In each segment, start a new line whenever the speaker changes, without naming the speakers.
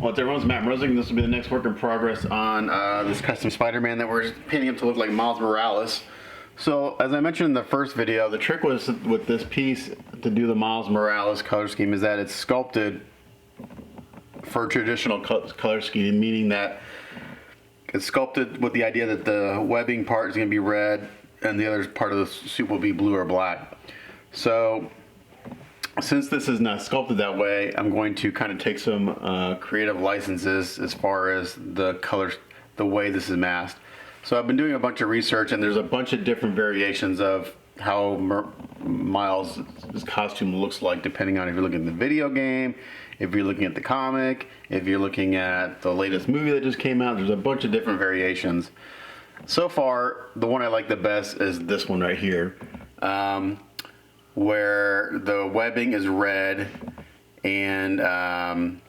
What's everyone's Matt Rosing. This will be the next work in progress on this custom Spider-Man that we're painting him to look like Miles Morales. So, as I mentioned in the first video, the trick was with this piece to do the Miles Morales color scheme is that it's sculpted for traditional color scheme, meaning that it's sculpted with the idea that the webbing part is going to be red and the other part of the suit will be blue or black. So, since this is not sculpted that way, I'm going to kind of take some creative licenses as far as the colors, the way this is masked. So I've been doing a bunch of research, and there's a bunch of different variations of how Miles' costume looks like, depending on if you're looking at the video game, if you're looking at the comic, if you're looking at the latest movie that just came out. There's a bunch of different variations. So far, the one I like the best is this one right here. Where the webbing is red and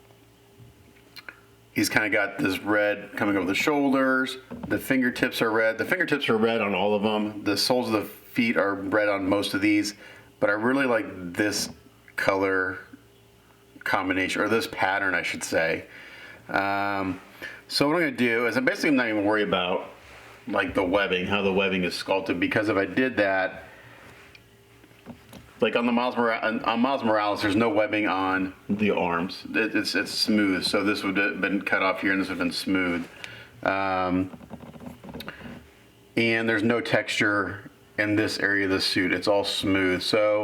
he's kind of got this red coming over the shoulders. The fingertips are red. The fingertips are red on all of them. The soles of the feet are red on most of these, but I really like this color combination, or this pattern I should say. So what I'm going to do is I'm not even worried about like the webbing, how the webbing is sculpted, because if I did that, like on the Miles Morales, there's no webbing on the arms. It's smooth, so this would have been cut off here, and this would have been smooth. And there's no texture in this area of the suit. It's all smooth. So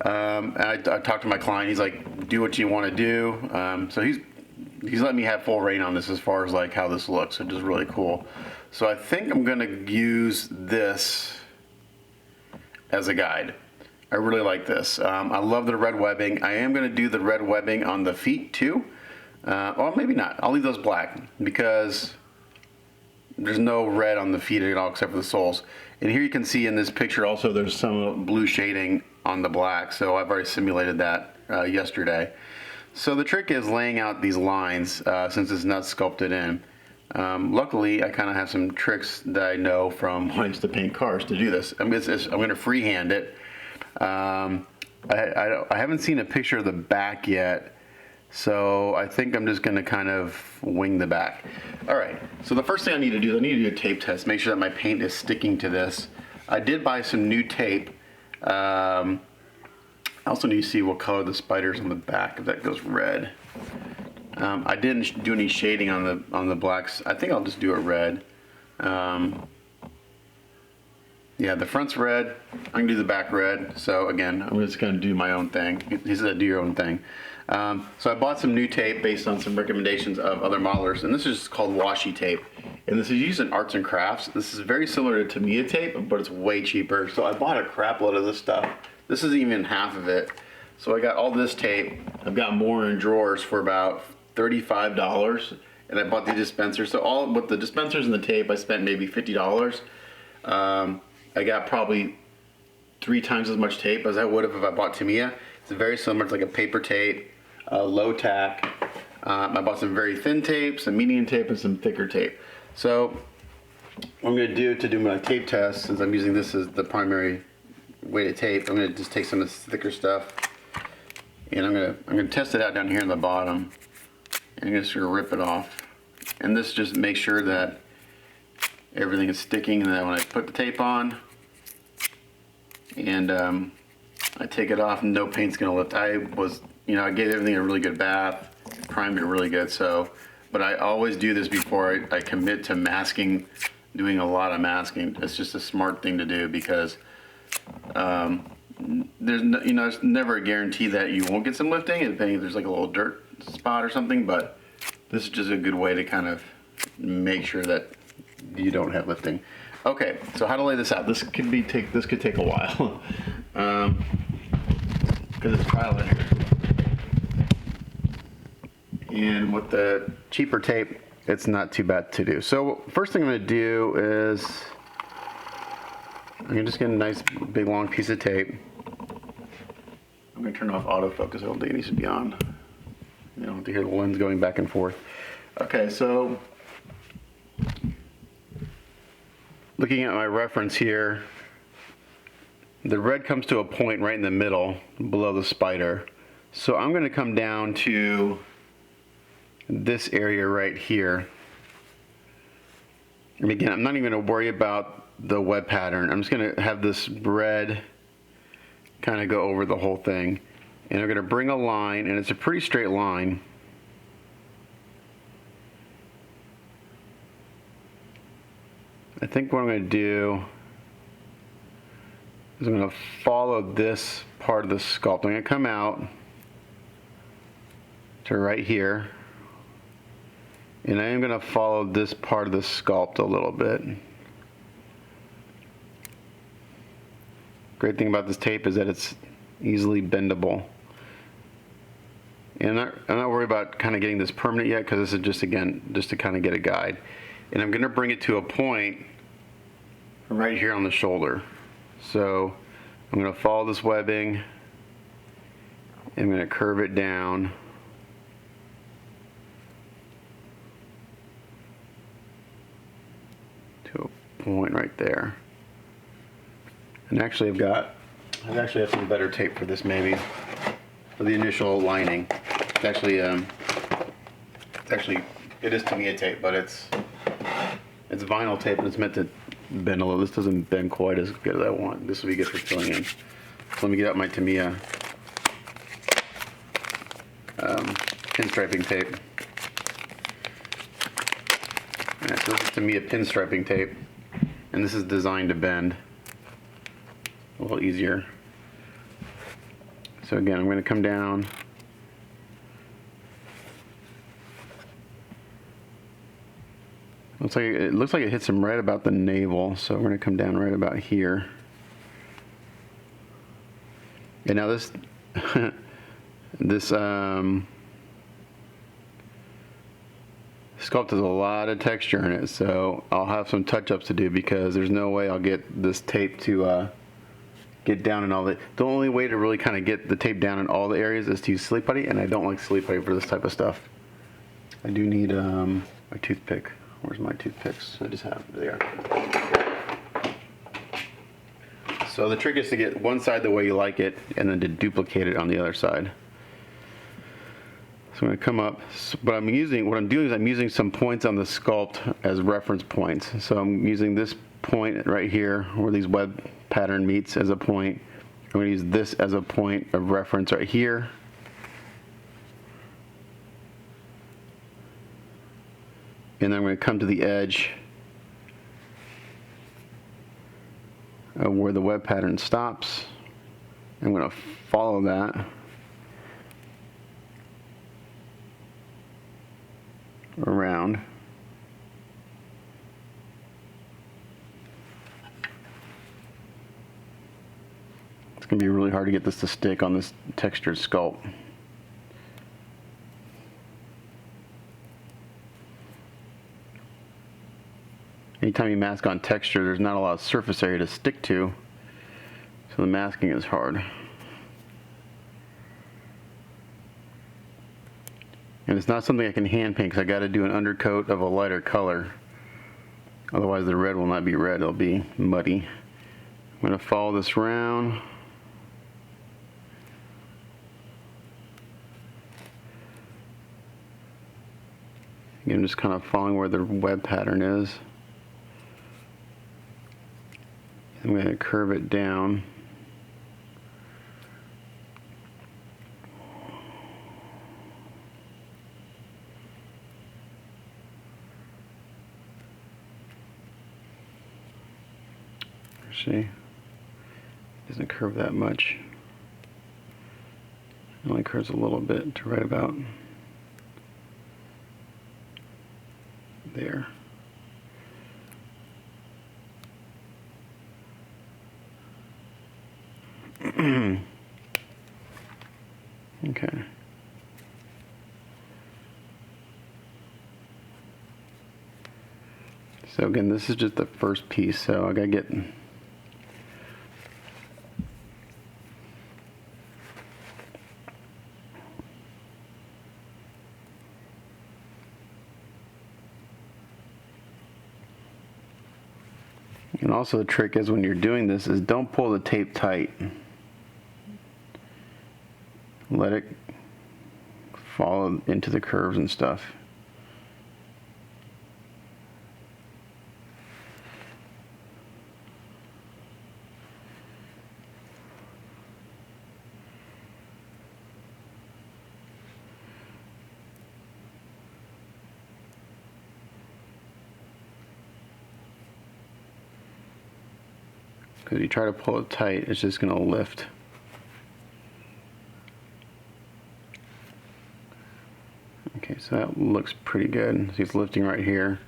I talked to my client. He's like, "Do what you want to do." So he's letting me have full reign on this as far as like how this looks, which is really cool. So I think I'm gonna use this as a guide. I really like this. I love the red webbing. I am going to do the red webbing on the feet too. Or maybe not. I'll leave those black because there's no red on the feet at all except for the soles. And here you can see in this picture also there's some blue shading on the black. So I've already simulated that yesterday. So the trick is laying out these lines since it's not sculpted in. Luckily, I kind of have some tricks that I know from when I used to paint cars to do this. I'm going to freehand it. I haven't seen a picture of the back yet, so I think I'm just going to kind of wing the back. Alright, so the first thing I need to do is a tape test, make sure that my paint is sticking to this. I did buy some new tape. I also need to see what color the spider's on the back, if that goes red. I didn't do any shading on the blacks. I think I'll just do a red. Yeah, the front's red. I can do the back red. So again, I'm just going to do my own thing. He said do your own thing. So I bought some new tape based on some recommendations of other modelers, and this is called washi tape. And this is used in arts and crafts. This is very similar to Tamiya tape, but it's way cheaper. So I bought a crap load of this stuff. This is even half of it. So I got all this tape. I've got more in drawers for about $35, and I bought the dispenser. So all with the dispensers and the tape, I spent maybe $50. I got probably 3 times as much tape as I would have if I bought Tamiya. It's very similar. It's like a paper tape, low tack. I bought some very thin tape, some medium tape, and some thicker tape. So what I'm going to do my tape test, since I'm using this as the primary way to tape, I'm going to just take some of this thicker stuff, and I'm going to test it out down here in the bottom, and I'm going to sort of rip it off. And this just makes sure that everything is sticking, and then when I put the tape on and I take it off, no paint's gonna lift. I gave everything a really good bath, primed it really good. So, but I always do this before I commit to masking, doing a lot of masking. It's just a smart thing to do because there's never a guarantee that you won't get some lifting, depending if there's like a little dirt spot or something. But this is just a good way to kind of make sure that you don't have lifting. Okay, so how to lay this out? This could take a while because it's trial and error. And with the cheaper tape, it's not too bad to do. So first thing I'm going to do is I'm going to just get a nice big long piece of tape. I'm going to turn off autofocus. I don't think it needs to be on. You don't have to hear the lens going back and forth. Okay, so looking at my reference here, the red comes to a point right in the middle below the spider. So I'm going to come down to this area right here. And again, I'm not even going to worry about the web pattern. I'm just going to have this red kind of go over the whole thing. And I'm going to bring a line, and it's a pretty straight line. I think what I'm going to do is I'm going to follow this part of the sculpt. I'm going to come out to right here, and I am going to follow this part of the sculpt a little bit. Great thing about this tape is that it's easily bendable. And I'm not worried about kind of getting this permanent yet, because this is just, again, just to kind of get a guide. And I'm going to bring it to a point right here on the shoulder. So I'm going to follow this webbing. I'm going to curve it down. To a point right there. And actually I actually have some better tape for this, maybe, for the initial lining. It's actually, it is Tamiya tape, but it's vinyl tape, and it's meant to bend a little. This doesn't bend quite as good as I want. This will be good for filling in. So let me get out my Tamiya pinstriping tape. Alright, so this is Tamiya pinstriping tape, and this is designed to bend a little easier. So again, I'm going to come down. It looks like it hits him right about the navel, so we're going to come down right about here. And now this this sculpt has a lot of texture in it, so I'll have some touch-ups to do, because there's no way I'll get this tape to get down in all the. The only way to really kind of get the tape down in all the areas is to use Silly Putty, and I don't like Silly Putty for this type of stuff. I do need my toothpick. Where's my toothpicks? I just have there. So the trick is to get one side the way you like it, and then to duplicate it on the other side. So I'm going to come up, but what I'm doing is I'm using some points on the sculpt as reference points. So I'm using this point right here where these web pattern meets as a point. I'm going to use this as a point of reference right here. And then I'm going to come to the edge of where the web pattern stops. I'm going to follow that around. It's going to be really hard to get this to stick on this textured sculpt. Anytime you mask on texture, there's not a lot of surface area to stick to, so the masking is hard. And it's not something I can hand paint, because I got to do an undercoat of a lighter color. Otherwise the red will not be red, it'll be muddy. I'm going to follow this round. Again, just kind of following where the web pattern is. I'm going to curve it down. See, it doesn't curve that much. It only curves a little bit to right about there. Okay. So again, this is just the first piece, so I gotta get and also the trick is when you're doing this is don't pull the tape tight. Let it follow into the curves and stuff. Because you try to pull it tight, it's just going to lift. Okay, so that looks pretty good. So it's lifting right here.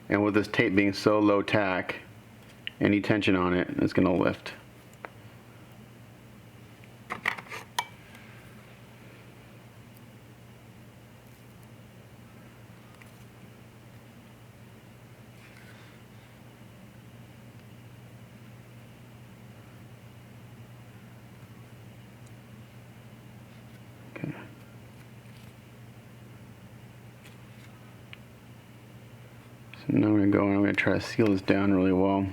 And with this tape being so low tack, any tension on it is going to lift. Okay. So now I'm going to go and I'm going to try to seal this down really well.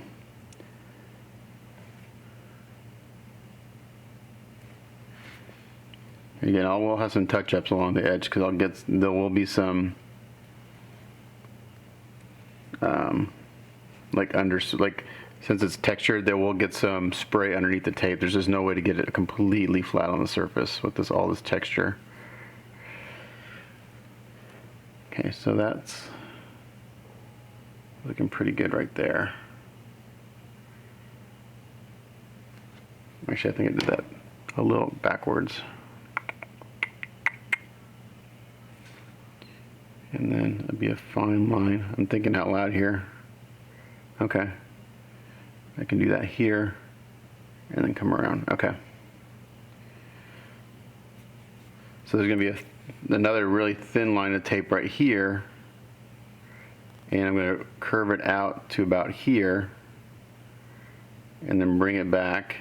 Again, I will have some touch-ups along the edge because there will be some since it's textured, there will get some spray underneath the tape. There's just no way to get it completely flat on the surface with all this texture. Okay, so that's looking pretty good right there. Actually, I think I did that a little backwards. And then it'd be a fine line. I'm thinking out loud here. Okay. I can do that here and then come around. Okay. So there's going to be another really thin line of tape right here. And I'm going to curve it out to about here and then bring it back.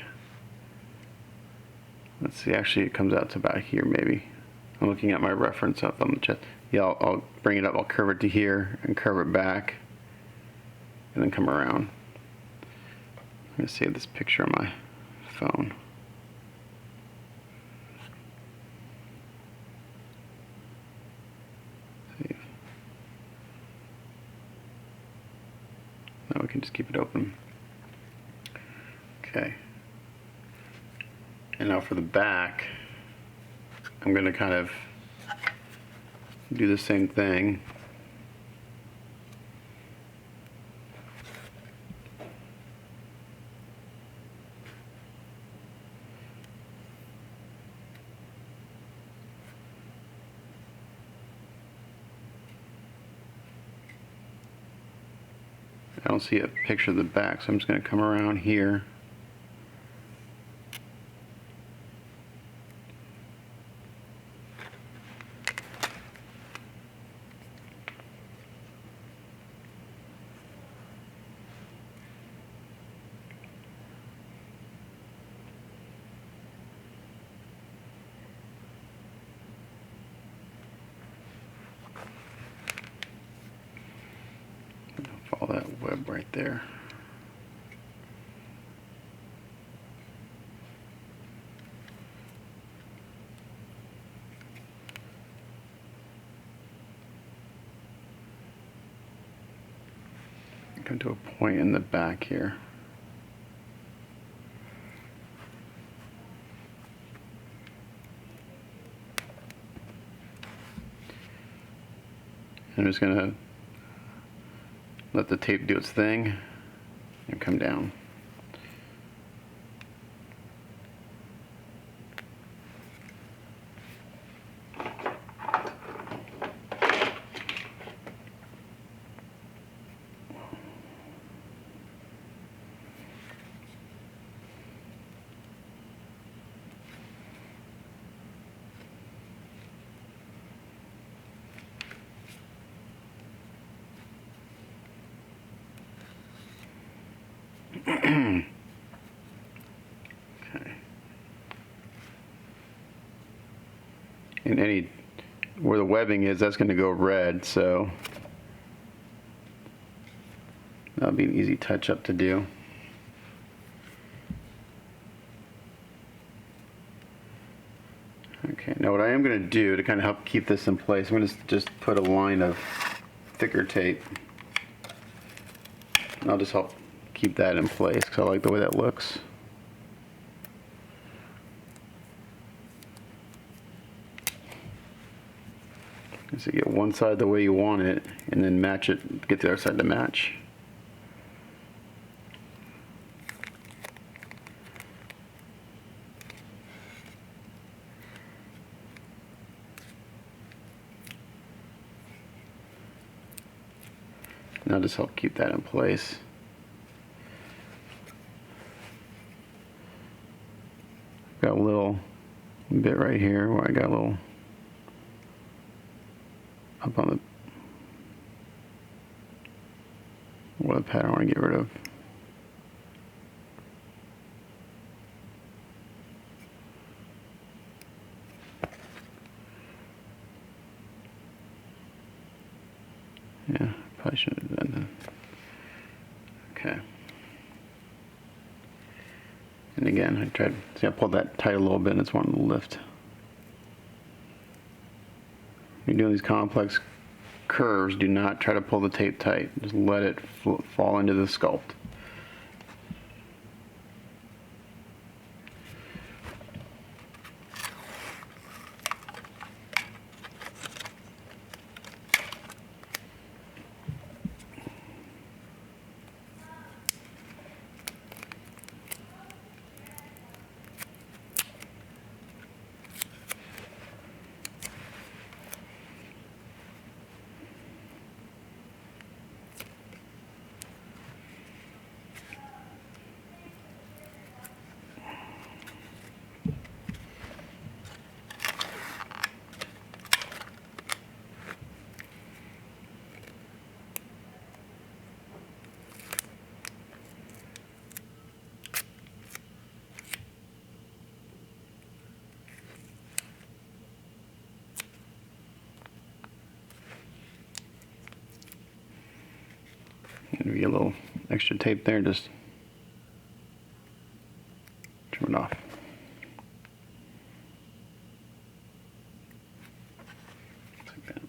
Let's see, actually it comes out to about here maybe. I'm looking at my reference up on the chest. Yeah, I'll bring it up, I'll curve it to here and curve it back and then come around. I'm going to save this picture on my phone. Save. Now we can just keep it open. Okay. And now for the back, I'm going to kind of do the same thing. I don't see a picture of the back, so I'm just going to come around here. Follow that web right there. Come to a point in the back here. I'm just going to let the tape do its thing and come down. Okay. And where the webbing is, that's going to go red, so that'll be an easy touch up to do. Okay, Now what I am going to do to kind of help keep this in place, I'm going to just put a line of thicker tape. And I'll just help keep that in place because I like the way that looks. So you get one side the way you want it, and then match it, get the other side to match. Now just help keep that in place. Got a little bit right here where I got a little up on the web pad I want to get rid of. Yeah, probably should have done that. Okay. And again, I tried, see I pulled that tight a little bit and it's wanting to lift. When you're doing these complex curves, do not try to pull the tape tight. Just let it fall into the sculpt. Maybe a little extra tape there, just trim it off. Like that.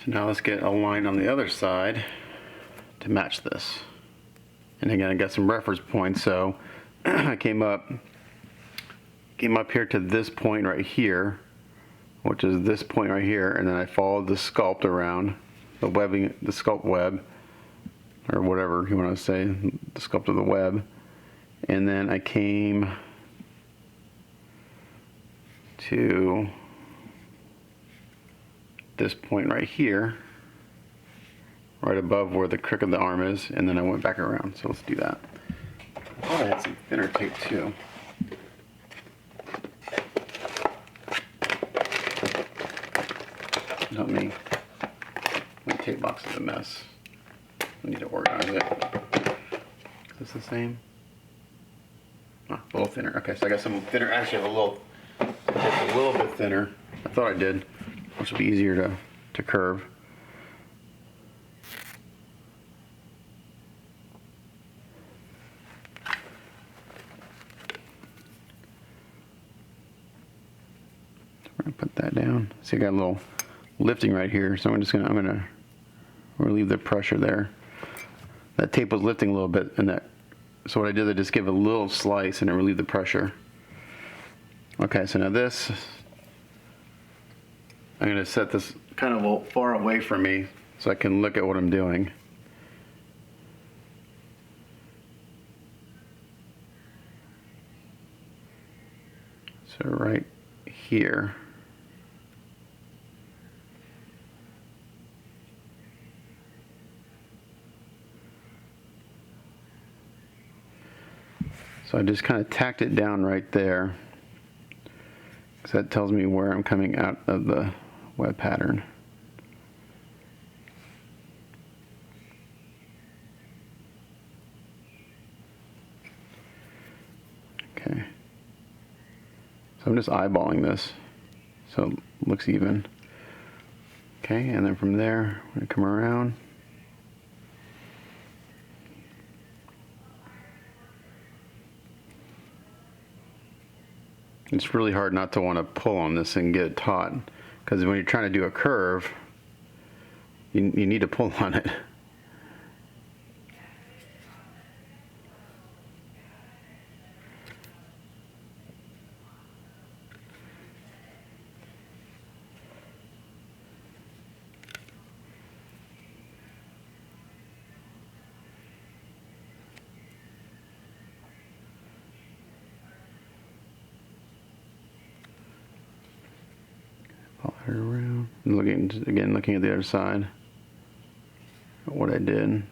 So now let's get a line on the other side to match this. And again, I got some reference points, so I came up here to this point right here, which is this point right here, and then I followed the sculpt around, the webbing, the sculpt web, or whatever you want to say, the sculpt of the web. And then I came to this point right here, right above where the crook of the arm is, and then I went back around. So let's do that. I thought I had some thinner tape too. Help me. My tape box is a mess. I need to organize it. Is this the same? Oh, a little thinner. Okay, so I got some thinner. Actually, I have a little bit thinner. I thought I did, which will be easier to curve. We're gonna put that down. See, I got a little lifting right here, so I'm gonna relieve the pressure there. That tape was lifting a little bit, and that. So what I did, I just gave a little slice and it relieved the pressure. Okay, so now this, I'm going to set this kind of far away from me so I can look at what I'm doing. So right here. So I just kind of tacked it down right there, because that tells me where I'm coming out of the web pattern. I'm just eyeballing this so it looks even. Okay, and then from there, we're gonna come around. It's really hard not to want to pull on this and get it taut, because when you're trying to do a curve, you need to pull on it. Follow her around. And looking at the other side. At what I did.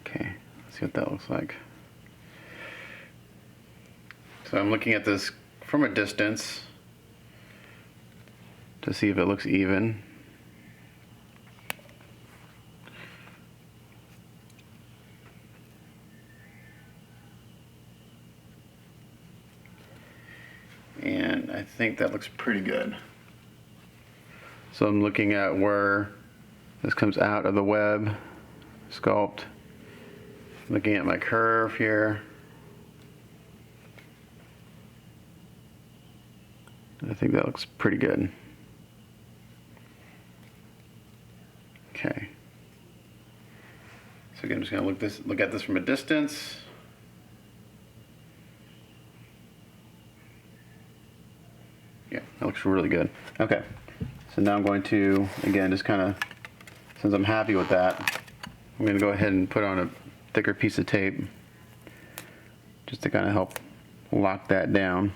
Okay, let's see what that looks like. So I'm looking at this from a distance to see if it looks even. And I think that looks pretty good. So I'm looking at where this comes out of the web sculpt. Looking at my curve here. I think that looks pretty good. Okay. So again, I'm just gonna look at this from a distance. Yeah, that looks really good. Okay. So now I'm going to, again, just kind of, since I'm happy with that, I'm gonna go ahead and put on a thicker piece of tape just to kind of help lock that down.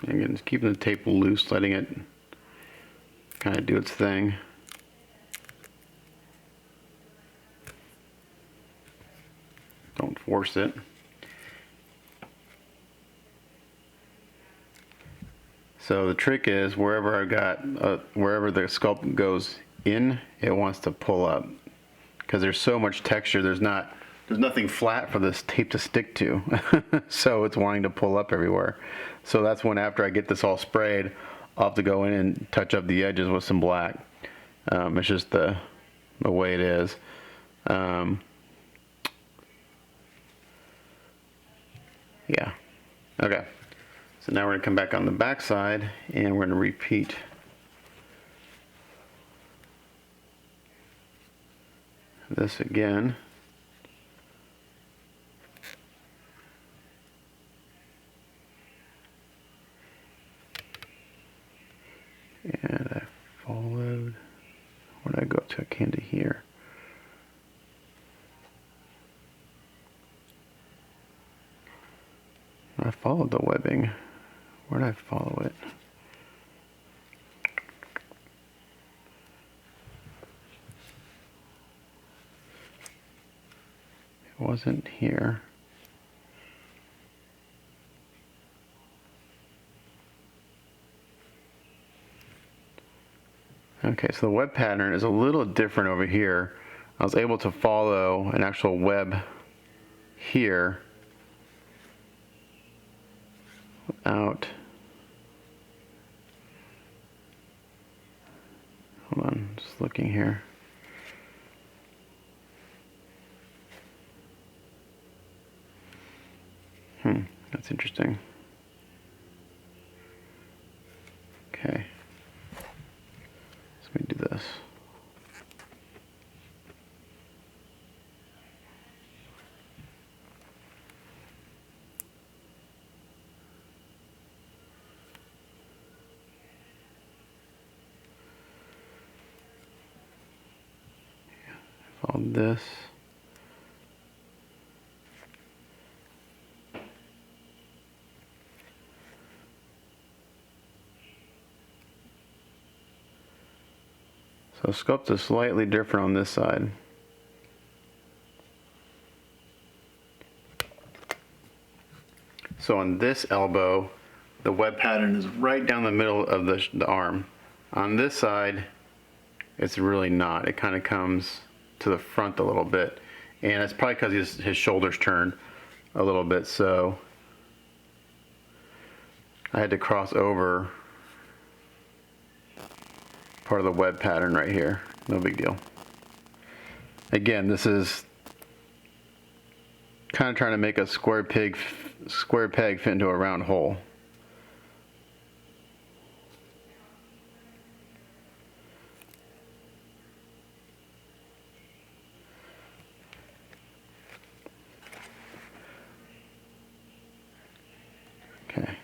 Again, just keeping the tape loose, letting it kind of do its thing. Don't force it. So the trick is wherever wherever the sculpt goes in, it wants to pull up, because there's so much texture. There's nothing flat for this tape to stick to. So it's wanting to pull up everywhere. So that's when, after I get this all sprayed, I'll have to go in and touch up the edges with some black. It's just the way it is. Yeah. Okay. So now we're going to come back on the back side and we're going to repeat this again. And I followed, where did I go to? I came to here. I followed the webbing. Where did I follow it? It wasn't here. Okay, so the web pattern is a little different over here. I was able to follow an actual web here without, hold on, just looking here. That's interesting. Okay. Let me do this. all this. So sculpt is slightly different on this side. So on this elbow, the web pattern is right down the middle of the arm. On this side, it's really not. It kind of comes to the front a little bit. And it's probably because his shoulders turned a little bit, so I had to cross over part of the web pattern right here. No big deal. Again, this is kind of trying to make a square peg fit into a round hole. Okay.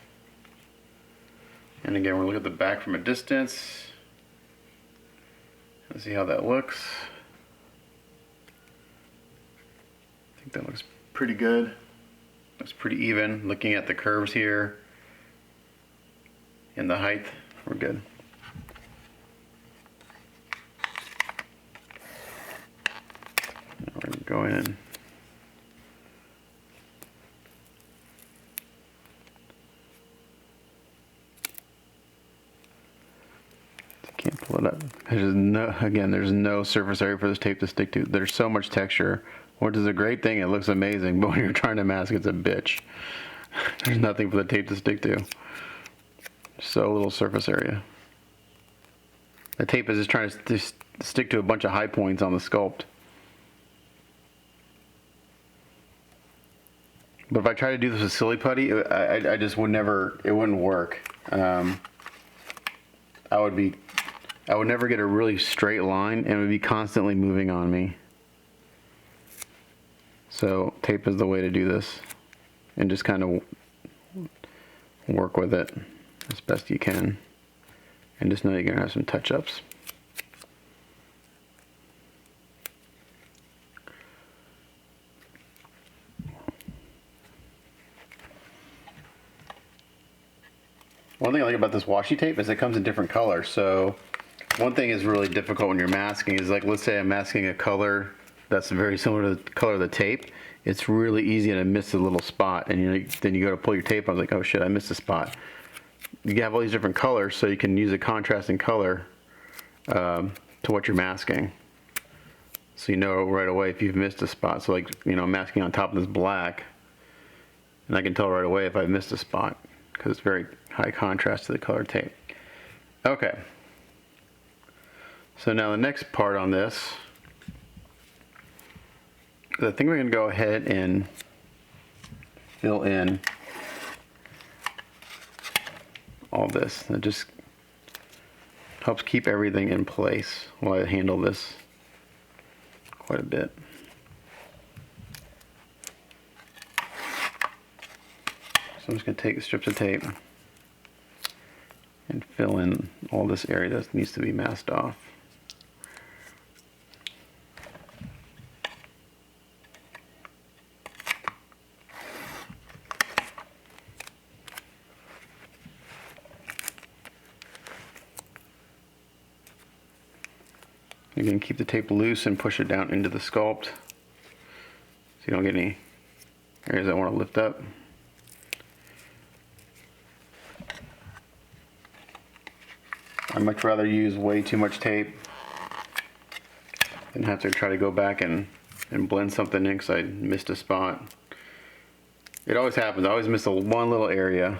And again, we'll look at the back from a distance. Let's see how that looks. I think that looks pretty good. Looks pretty even. Looking at the curves here and the height, we're good. Now we're gonna go in. Can't pull it up. There's no surface area for this tape to stick to. There's so much texture, which is a great thing. It looks amazing, but when you're trying to mask, it's a bitch. There's nothing for the tape to stick to. So little surface area. The tape is just trying to stick to a bunch of high points on the sculpt. But if I try to do this with silly putty, I just would never. It wouldn't work. I would never get a really straight line, and it would be constantly moving on me. So tape is the way to do this, and just kind of work with it as best you can, and just know you're gonna have some touch-ups. One thing I like about this washi tape is it comes in different colors. So one thing is really difficult when you're masking is, like, let's say I'm masking a color that's very similar to the color of the tape. It's really easy to miss a little spot, and then you go to pull your tape. I was like, oh shit, I missed a spot. You have all these different colors, so you can use a contrasting color to what you're masking. So you know right away if you've missed a spot. So, like, you know, I'm masking on top of this black, and I can tell right away if I've missed a spot because it's very high contrast to the color tape. Okay. So now the next part on this, I think we're going to go ahead and fill in all this. It just helps keep everything in place while I handle this quite a bit. So I'm just going to take strips of tape and fill in all this area that needs to be masked off. You can keep the tape loose and push it down into the sculpt so you don't get any areas that want to lift up. I'd much rather use way too much tape than have to try to go back and blend something in because I missed a spot. It always happens. I always miss one little area.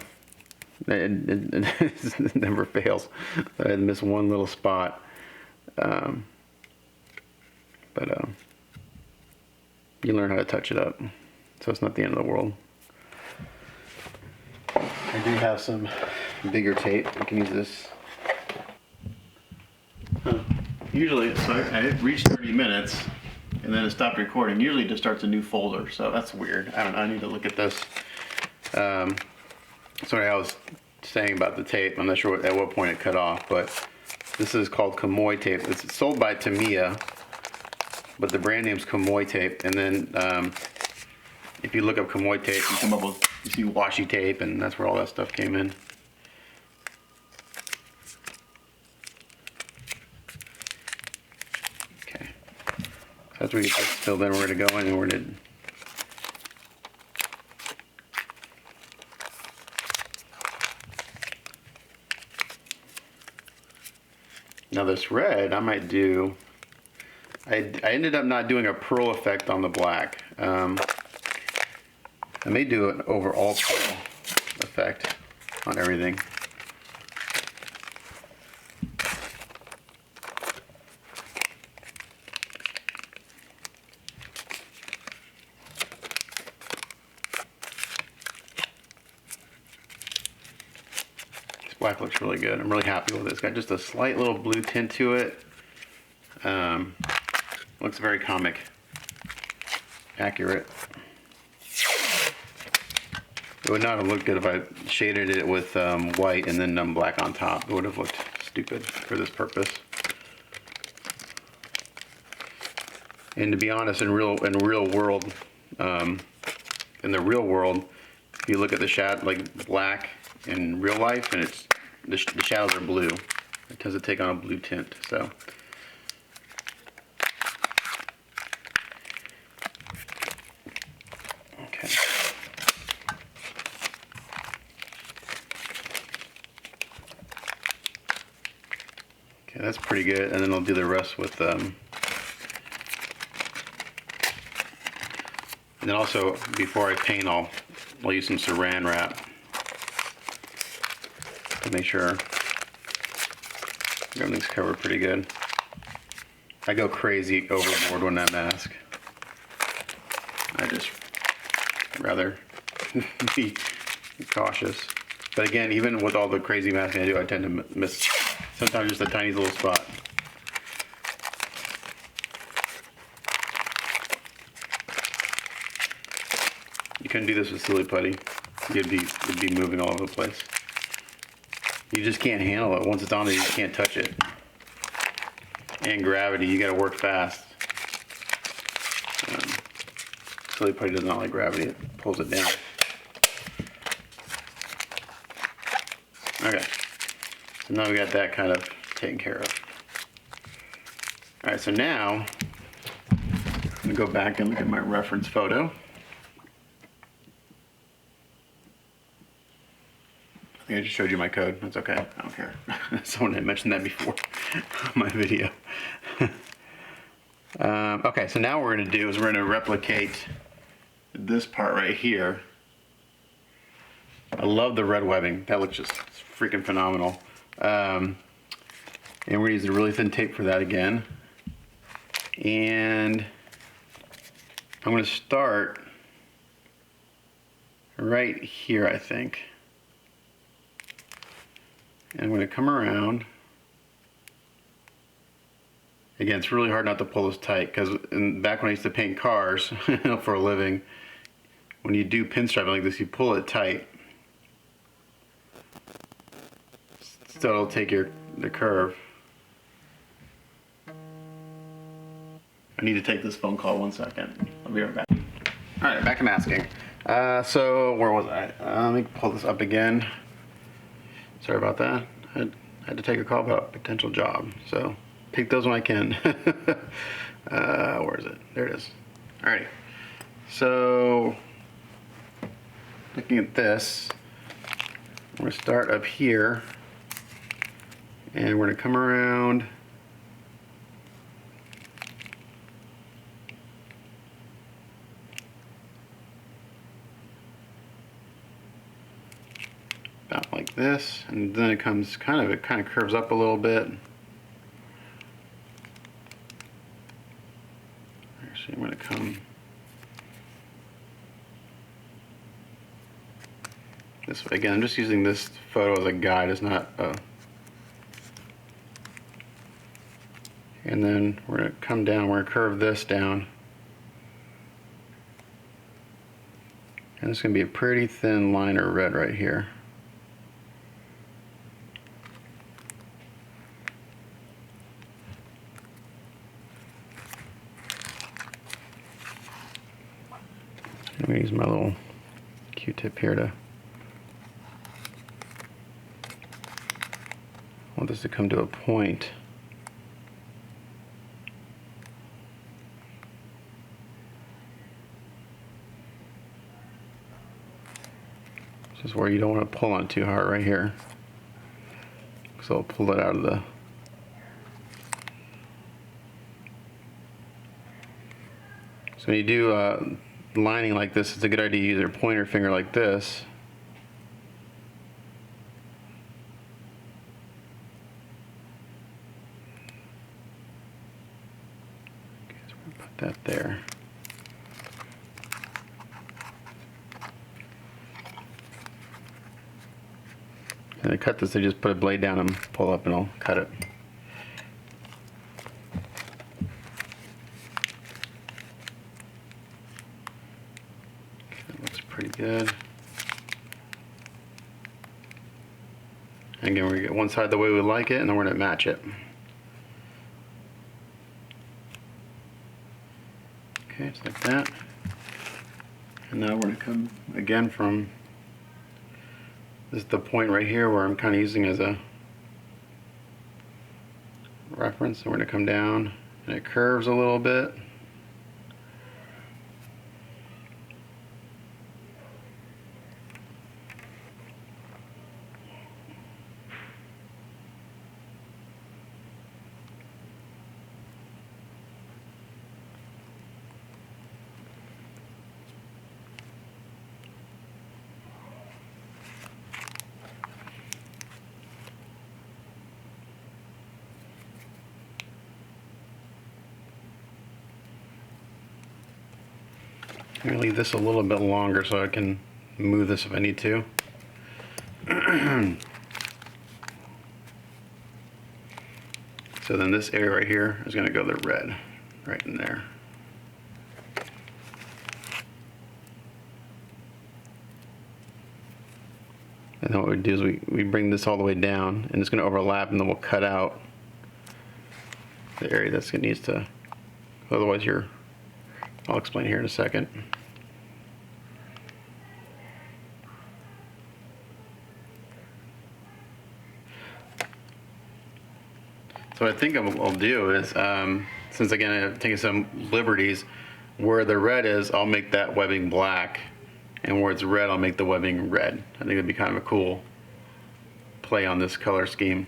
It never fails. I miss one little spot. But you learn how to touch it up, so it's not the end of the world. I do have some bigger tape. I can use this. Usually, so I reached 30 minutes, and then it stopped recording. Usually it just starts a new folder, so that's weird. I don't know, I need to look at this. Sorry, I was saying about the tape. I'm not sure at what point it cut off, but this is called Kamoy tape. It's sold by Tamiya. but the brand name's Kamoy tape. And then if you look up Kamoy tape, you come up with, you see washi tape, and that's where all that stuff came in. Okay, so that's where you get this filled in. We're gonna go in and we're gonna now this red, I might do, I ended up not doing a pearl effect on the black. I may do an overall pearl effect on everything. This black looks really good. I'm really happy with it. It's got just a slight little blue tint to it. Looks very comic accurate. It would not have looked good if I shaded it with white and then black on top. It would have looked stupid for this purpose. And to be honest, in the real world, if you look at the shadow, like black in real life, and it's the shadows are blue. It tends to take on a blue tint. So. Okay, that's pretty good, and then I'll do the rest with and then also before I paint, I'll use some Saran wrap to make sure everything's covered pretty good. I go crazy overboard when I mask. I just rather be cautious. But again, even with all the crazy masking I do, I tend to miss sometimes just a tiny little spot. You couldn't do this with silly putty. You'd be moving all over the place. You just can't handle it. Once it's on there, you can't touch it. And gravity, you gotta work fast. Silly putty does not like gravity, it pulls it down. Okay, so now we got that kind of taken care of. All right, so now I'm gonna go back and look at my reference photo. I think I just showed you my code. That's okay, I don't care. Someone had mentioned that before on my video. Okay, so now what we're gonna do is we're gonna replicate this part right here. I love the red webbing. That looks just freaking phenomenal. And we're gonna use the really thin tape for that again. And I'm gonna start right here, I think. And I'm gonna come around. Again, it's really hard not to pull this tight because back when I used to paint cars for a living, when you do pinstriping like this, you pull it tight. So it'll take the curve. I need to take this phone call 1 second. I'll be right back. All right, back to masking. So where was I? Let me pull this up again. Sorry about that. I had to take a call about a potential job. So pick those when I can. Where is it? There it is. All right. So looking at this, we're gonna start up here. And we're going to come around about like this, and then it comes it kind of curves up a little bit. Actually, I'm going to come this way. Again, I'm just using this photo as a guide. It's not and then we're going to come down, we're going to curve this down. And it's going to be a pretty thin line of red right here. I'm gonna use my little Q-tip here to, I want this to come to a point. This is where you don't want to pull on too hard right here. So I'll pull it out of the, so when you do lining like this, it's a good idea to use your pointer finger like this. Okay, so we're gonna put that there. And to cut this, I just put a blade down and pull up and I'll cut it. Okay, that looks pretty good. And again, we're gonna get one side the way we like it, and then we're gonna match it. Okay, just like that. And now we're gonna come again from, this is the point right here where I'm kind of using as a reference. So we're going to come down and it curves a little bit. I'm going to leave this a little bit longer so I can move this if I need to. So then this area right here is going to go the red right in there. And then what we do is we bring this all the way down, and it's going to overlap, and then we'll cut out the area that's going to needs to, otherwise I'll explain here in a second. So what I think I'll do is, since again I've taken some liberties, where the red is, I'll make that webbing black, and where it's red, I'll make the webbing red. I think it'd be kind of a cool play on this color scheme.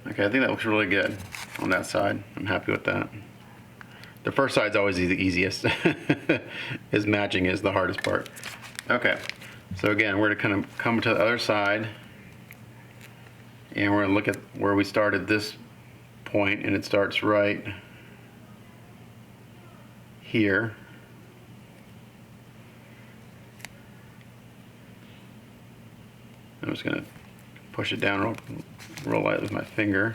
Okay, I think that looks really good on that side. I'm happy with that. The first side's always the easiest. Is matching is the hardest part. Okay, so again, we're gonna kind of come to the other side, and we're gonna look at where we started this point, and it starts right here. I'm just gonna push it down real light with my finger.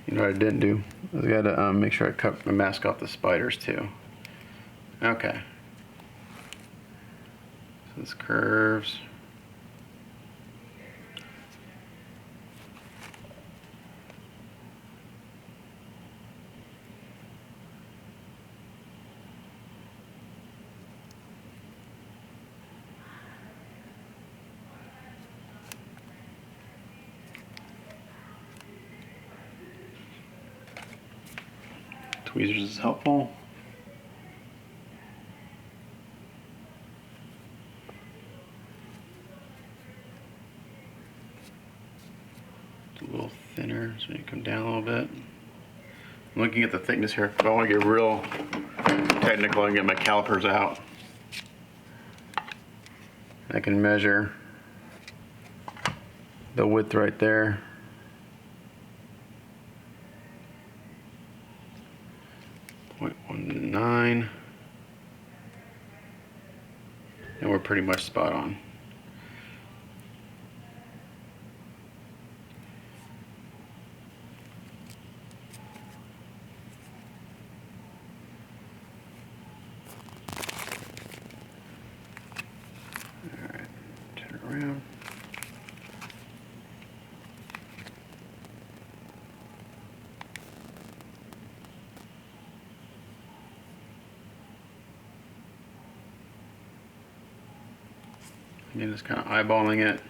You know what I didn't do? I got to make sure I cut my mask off the spiders too. Okay. So this curves. Tweezers is helpful. It's a little thinner, so you come down a little bit. I'm looking at the thickness here. If I want to get real technical, I can get my calipers out. I can measure the width right there. 0.19, and we're pretty much spot on. around. Again, just kind of eyeballing it.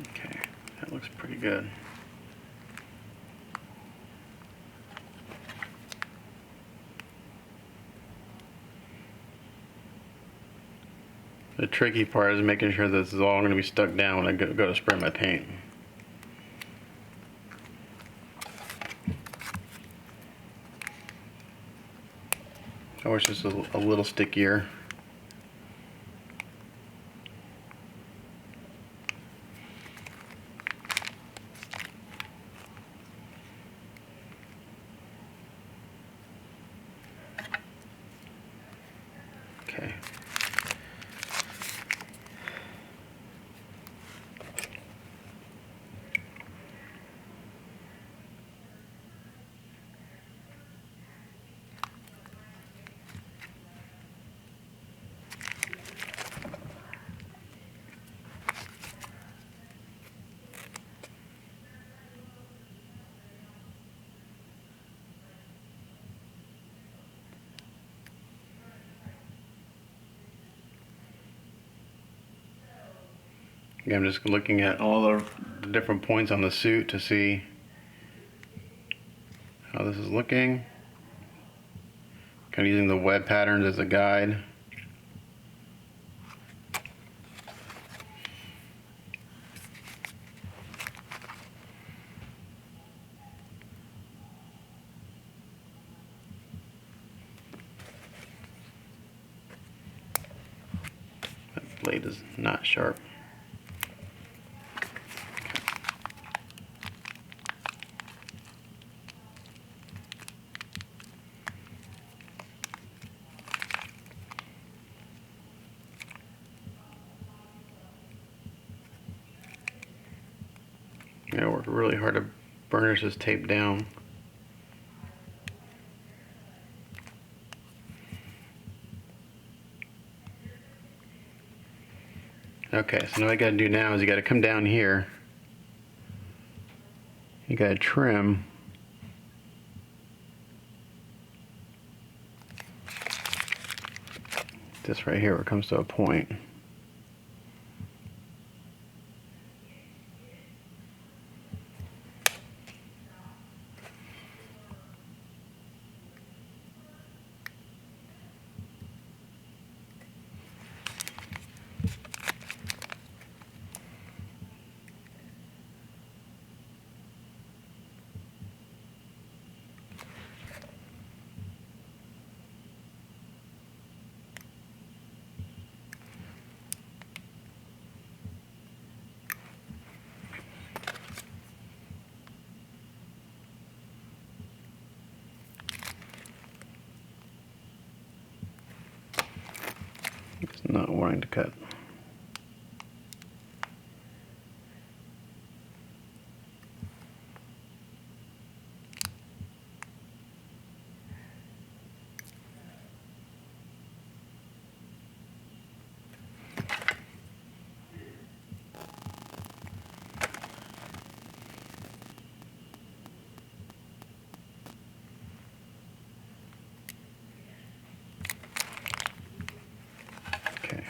Okay, that looks pretty good. The tricky part is making sure this is all going to be stuck down when I go to spray my paint. I wish this was a little stickier. Okay. Again, I'm just looking at all the different points on the suit to see how this is looking. Kind of using the web patterns as a guide. That blade is not sharp. I worked really hard to burnish this tape down. Okay, so now what you gotta do now is you gotta come down here. You gotta trim this right here where it comes to a point. It's not wanting to cut. Okay.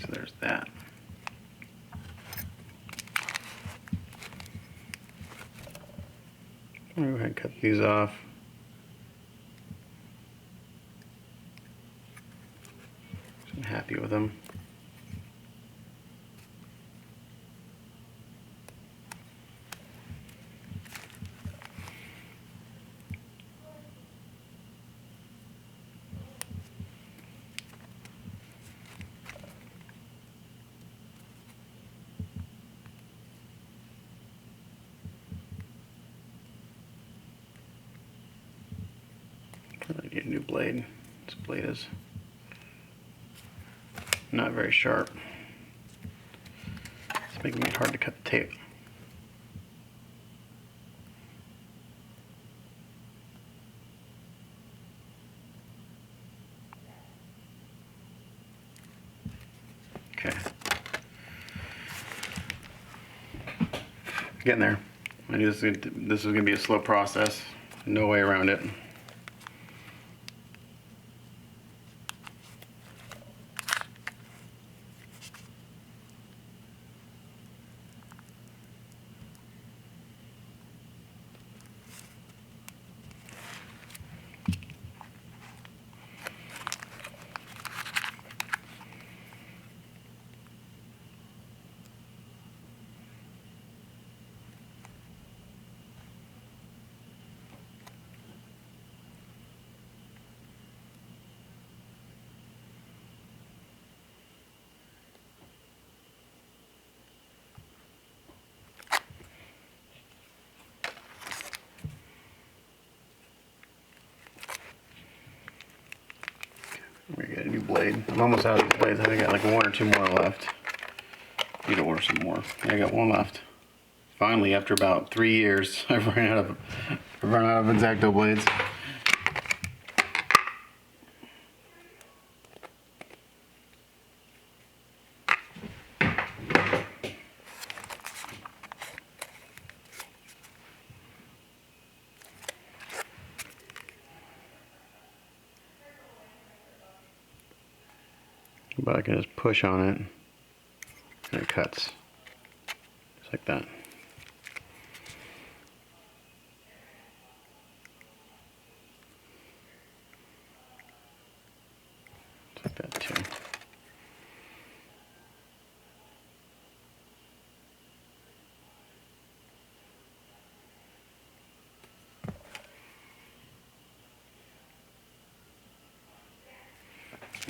So there's that. I'm gonna go ahead and cut these off. I'm happy with them. I need a new blade. This blade is not very sharp. It's making it hard to cut the tape. Okay. Getting there. I knew this was going to be a slow process. No way around it. We're gonna get a new blade. I'm almost out of these blades. I think I got like one or two more left. Need to order some more. I got one left. Finally, after about 3 years, I've run out of X-Acto blades. But I can just push on it and it cuts. Just like that. Just like that too.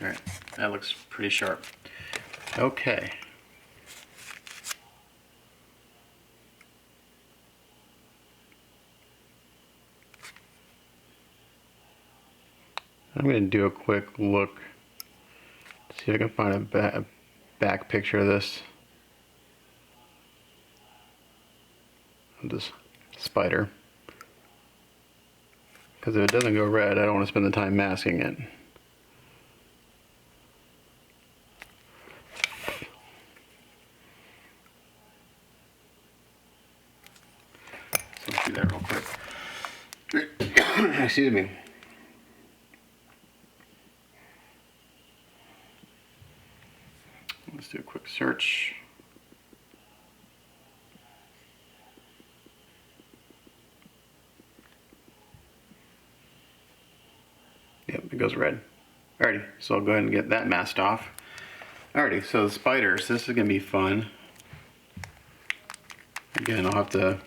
Alright, that looks pretty sharp. Okay. I'm going to do a quick look, see if I can find a back picture of this spider. Because if it doesn't go red, I don't want to spend the time masking it. So let's do that real quick. Excuse me. Let's do a quick search. Yep, it goes red. Alrighty, so I'll go ahead and get that masked off. Alrighty, so the spiders, this is gonna be fun. Again, I'll have to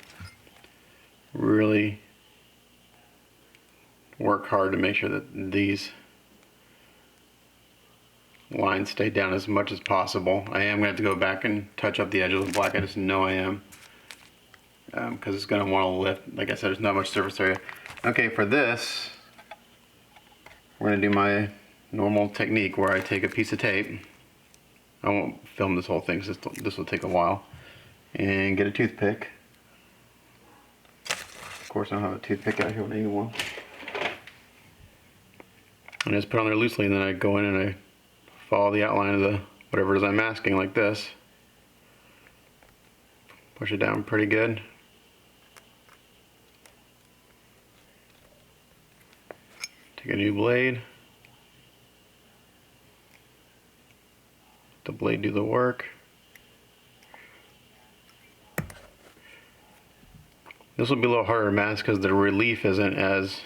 really work hard to make sure that these lines stay down as much as possible. I am going to have to go back and touch up the edges with black. I just know I am. Because it's going to want to lift. Like I said, there's not much surface area. Okay, for this, we're going to do my normal technique where I take a piece of tape. I won't film this whole thing, because this will take a while. And get a toothpick. Of course, I don't have a toothpick out here, I need one. And I just put it on there loosely, and then I go in and I follow the outline of the whatever it is I'm masking, like this. Push it down pretty good. Take a new blade. the blade do the work. This will be a little harder to mask because the relief isn't as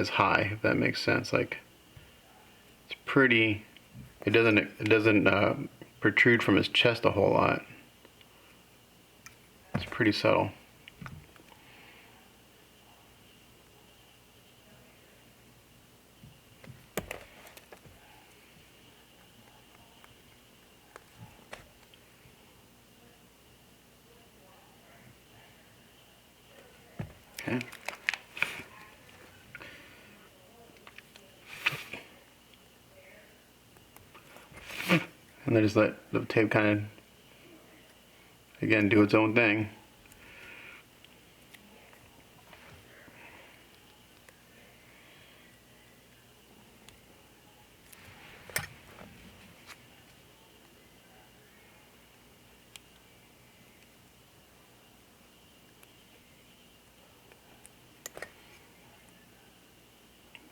high, if that makes sense. Like, it's pretty. It doesn't protrude from his chest a whole lot. It's pretty subtle. Okay. And then just let the tape kind of, again, do its own thing.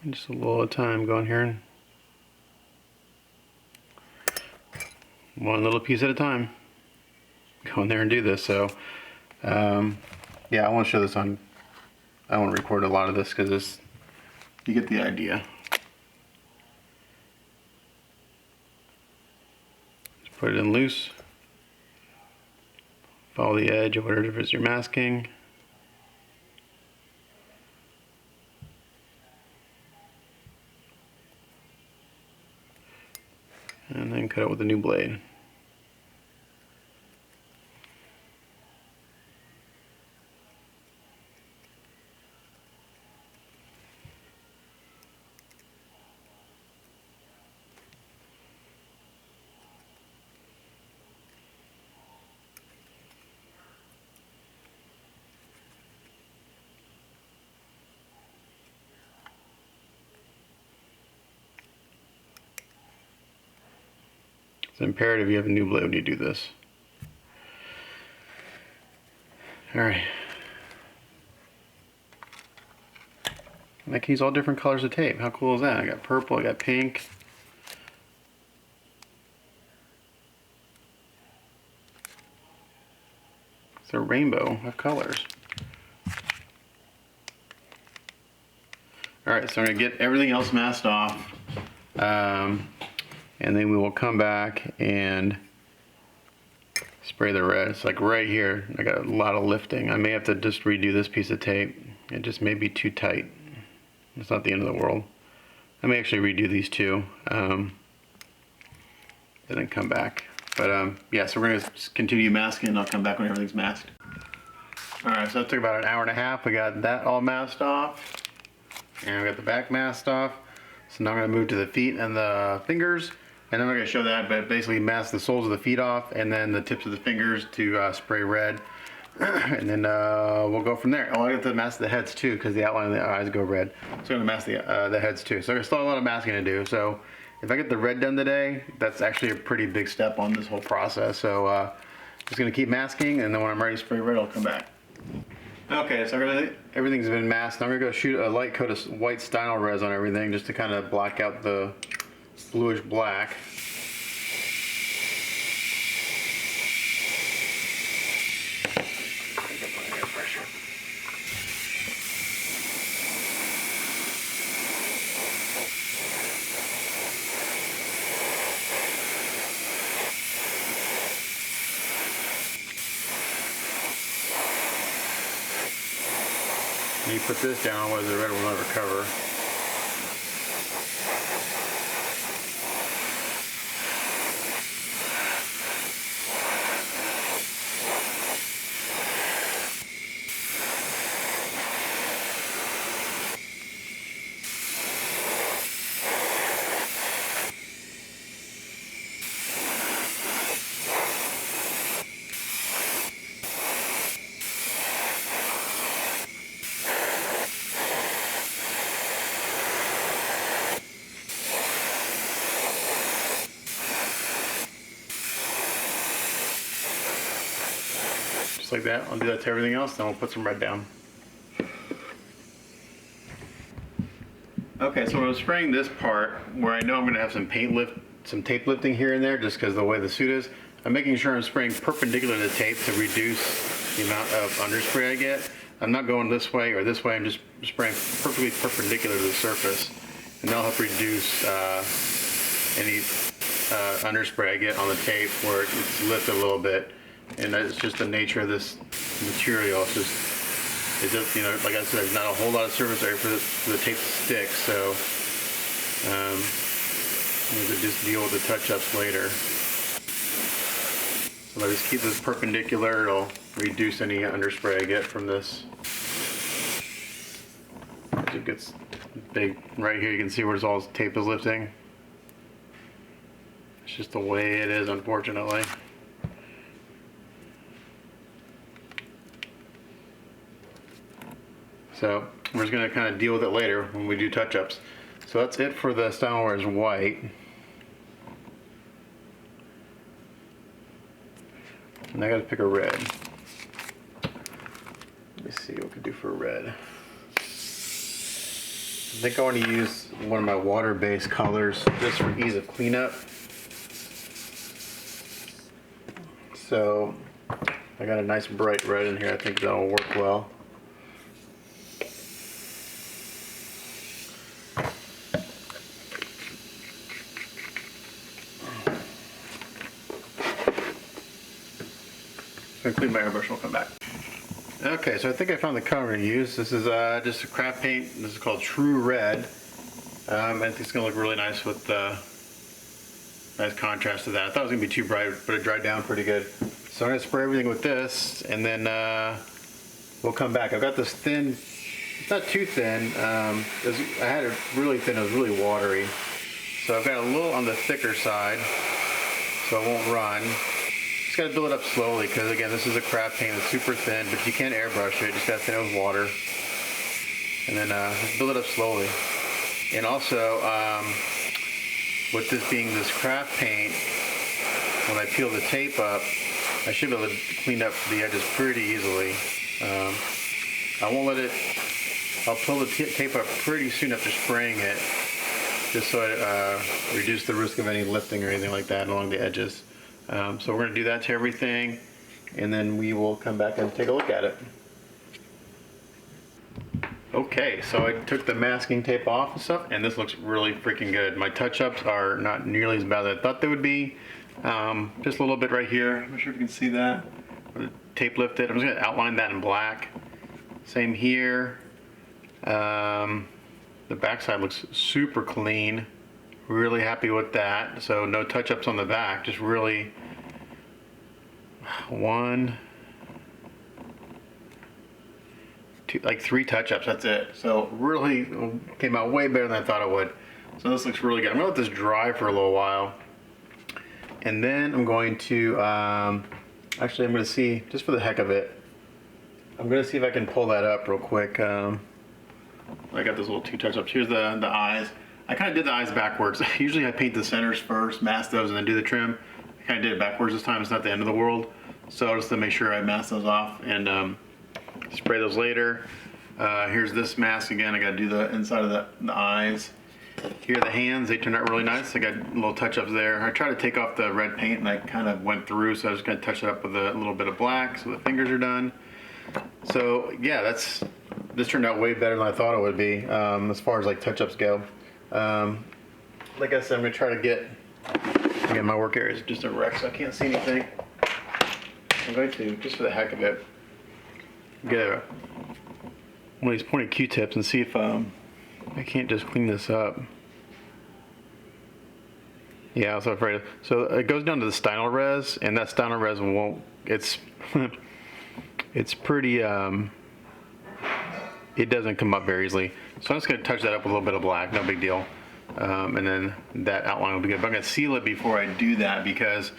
And just a little at a time going here. One little piece at a time. Go in there and do this. So, yeah, I want to show this on. I want to record a lot of this because you get the idea. Just put it in loose. Follow the edge of whatever it is you're masking. And then cut it with a new blade. It's imperative you have a new blade when you do this. Alright. I can use all different colors of tape. How cool is that? I got purple, I got pink. It's a rainbow of colors. Alright, so I'm going to get everything else masked off. And then we will come back and spray the red. It's like right here, I got a lot of lifting. I may have to just redo this piece of tape. It just may be too tight. It's not the end of the world. I may actually redo these two, and then come back. But yeah, so we're gonna continue masking and I'll come back when everything's masked. All right, so it took about an hour and a half. We got that all masked off. And we got the back masked off. So now I'm gonna move to the feet and the fingers. And I'm not going to show that, but basically mask the soles of the feet off and then the tips of the fingers to spray red. And then we'll go from there. Oh, I have to mask the heads too because the outline of the eyes go red. So I'm going to mask the heads too. So there's still a lot of masking to do. So if I get the red done today, that's actually a pretty big step on this whole process. So just going to keep masking, and then when I'm ready to spray red, I'll come back. Okay, so everything's been masked. I'm going to go shoot a light coat of white Stynol res on everything just to kind of block out the bluish black. And you put this down, otherwise the red will never cover. Just like that. I'll do that to everything else, then we'll put some red down. Okay. Okay, so when I'm spraying this part, where I know I'm gonna have some tape lifting here and there, just because of the way the suit is, I'm making sure I'm spraying perpendicular to the tape to reduce the amount of underspray I get. I'm not going this way or this way, I'm just spraying perfectly perpendicular to the surface. And that'll help reduce any underspray I get on the tape where it's lifted a little bit. And that's just the nature of this material. It's just, you know, like I said, there's not a whole lot of surface area for the tape to stick, so you can just deal with the touch-ups later. So if I just keep this perpendicular, it'll reduce any underspray I get from this. As it gets big, right here you can see where all this tape is lifting. It's just the way it is, unfortunately. So we're just going to kind of deal with it later when we do touch-ups. So that's it for the Spiderman white. And I got to pick a red. Let me see what we can do for red. I think I want to use one of my water-based colors just for ease of cleanup. So I got a nice bright red in here. I think that'll work well. I'm gonna clean my airbrush and we'll come back. Okay, so I think I found the color I'm gonna use. This is just a craft paint. This is called True Red. I think it's gonna look really nice with nice contrast to that. I thought it was gonna be too bright, but it dried down pretty good. So I'm gonna spray everything with this, and then we'll come back. I've got this thin. It's not too thin. I had it really thin. It was really watery. So I've got a little on the thicker side, so it won't run. Just gotta build it up slowly, because again, this is a craft paint. It's super thin, but you can't airbrush it. Just gotta thin it with water, and then just build it up slowly. And also, with this being this craft paint, when I peel the tape up, I should be able to clean up the edges pretty easily. I won't let it. I'll pull the tape up pretty soon after spraying it, just so I reduce the risk of any lifting or anything like that along the edges. So we're going to do that to everything, and then we will come back and take a look at it. Okay, so I took the masking tape off and stuff, and this looks really freaking good. My touch-ups are not nearly as bad as I thought they would be. Just a little bit right here. I'm not sure if you can see that. Tape lifted. I'm just going to outline that in black. Same here. The backside looks super clean. Really happy with that. So no touch-ups on the back, just really one, two, like 3 touch-ups, that's it. So really came out way better than I thought it would. So this looks really good. I'm gonna let this dry for a little while. And then I'm going to, actually I'm gonna see, just for the heck of it, I'm gonna see if I can pull that up real quick. I got those little 2 touch-ups. Here's the eyes. I kind of did the eyes backwards. Usually I paint the centers first, mask those, and then do the trim. I kind of did it backwards this time. It's not the end of the world. So just to make sure I mask those off and spray those later. Here's this mask again. I got to do the inside of the eyes. Here are the hands. They turned out really nice. I got little touch-ups there. I tried to take off the red paint and I kind of went through, so I was going to touch it up with a little bit of black so the fingers are done. So yeah, this turned out way better than I thought it would be as far as like touch-ups go. Like I said, I'm going to try to get, again, my work area is just a wreck, so I can't see anything. I'm going to, just for the heck of it, get one of these pointed Q-tips and see if I can't just clean this up. Yeah, I was afraid. So it goes down to the Stynol res, and that Stynol res won't, it's pretty, it doesn't come up very easily. So I'm just going to touch that up with a little bit of black, no big deal. And then that outline will be good. But I'm going to seal it before I do that, because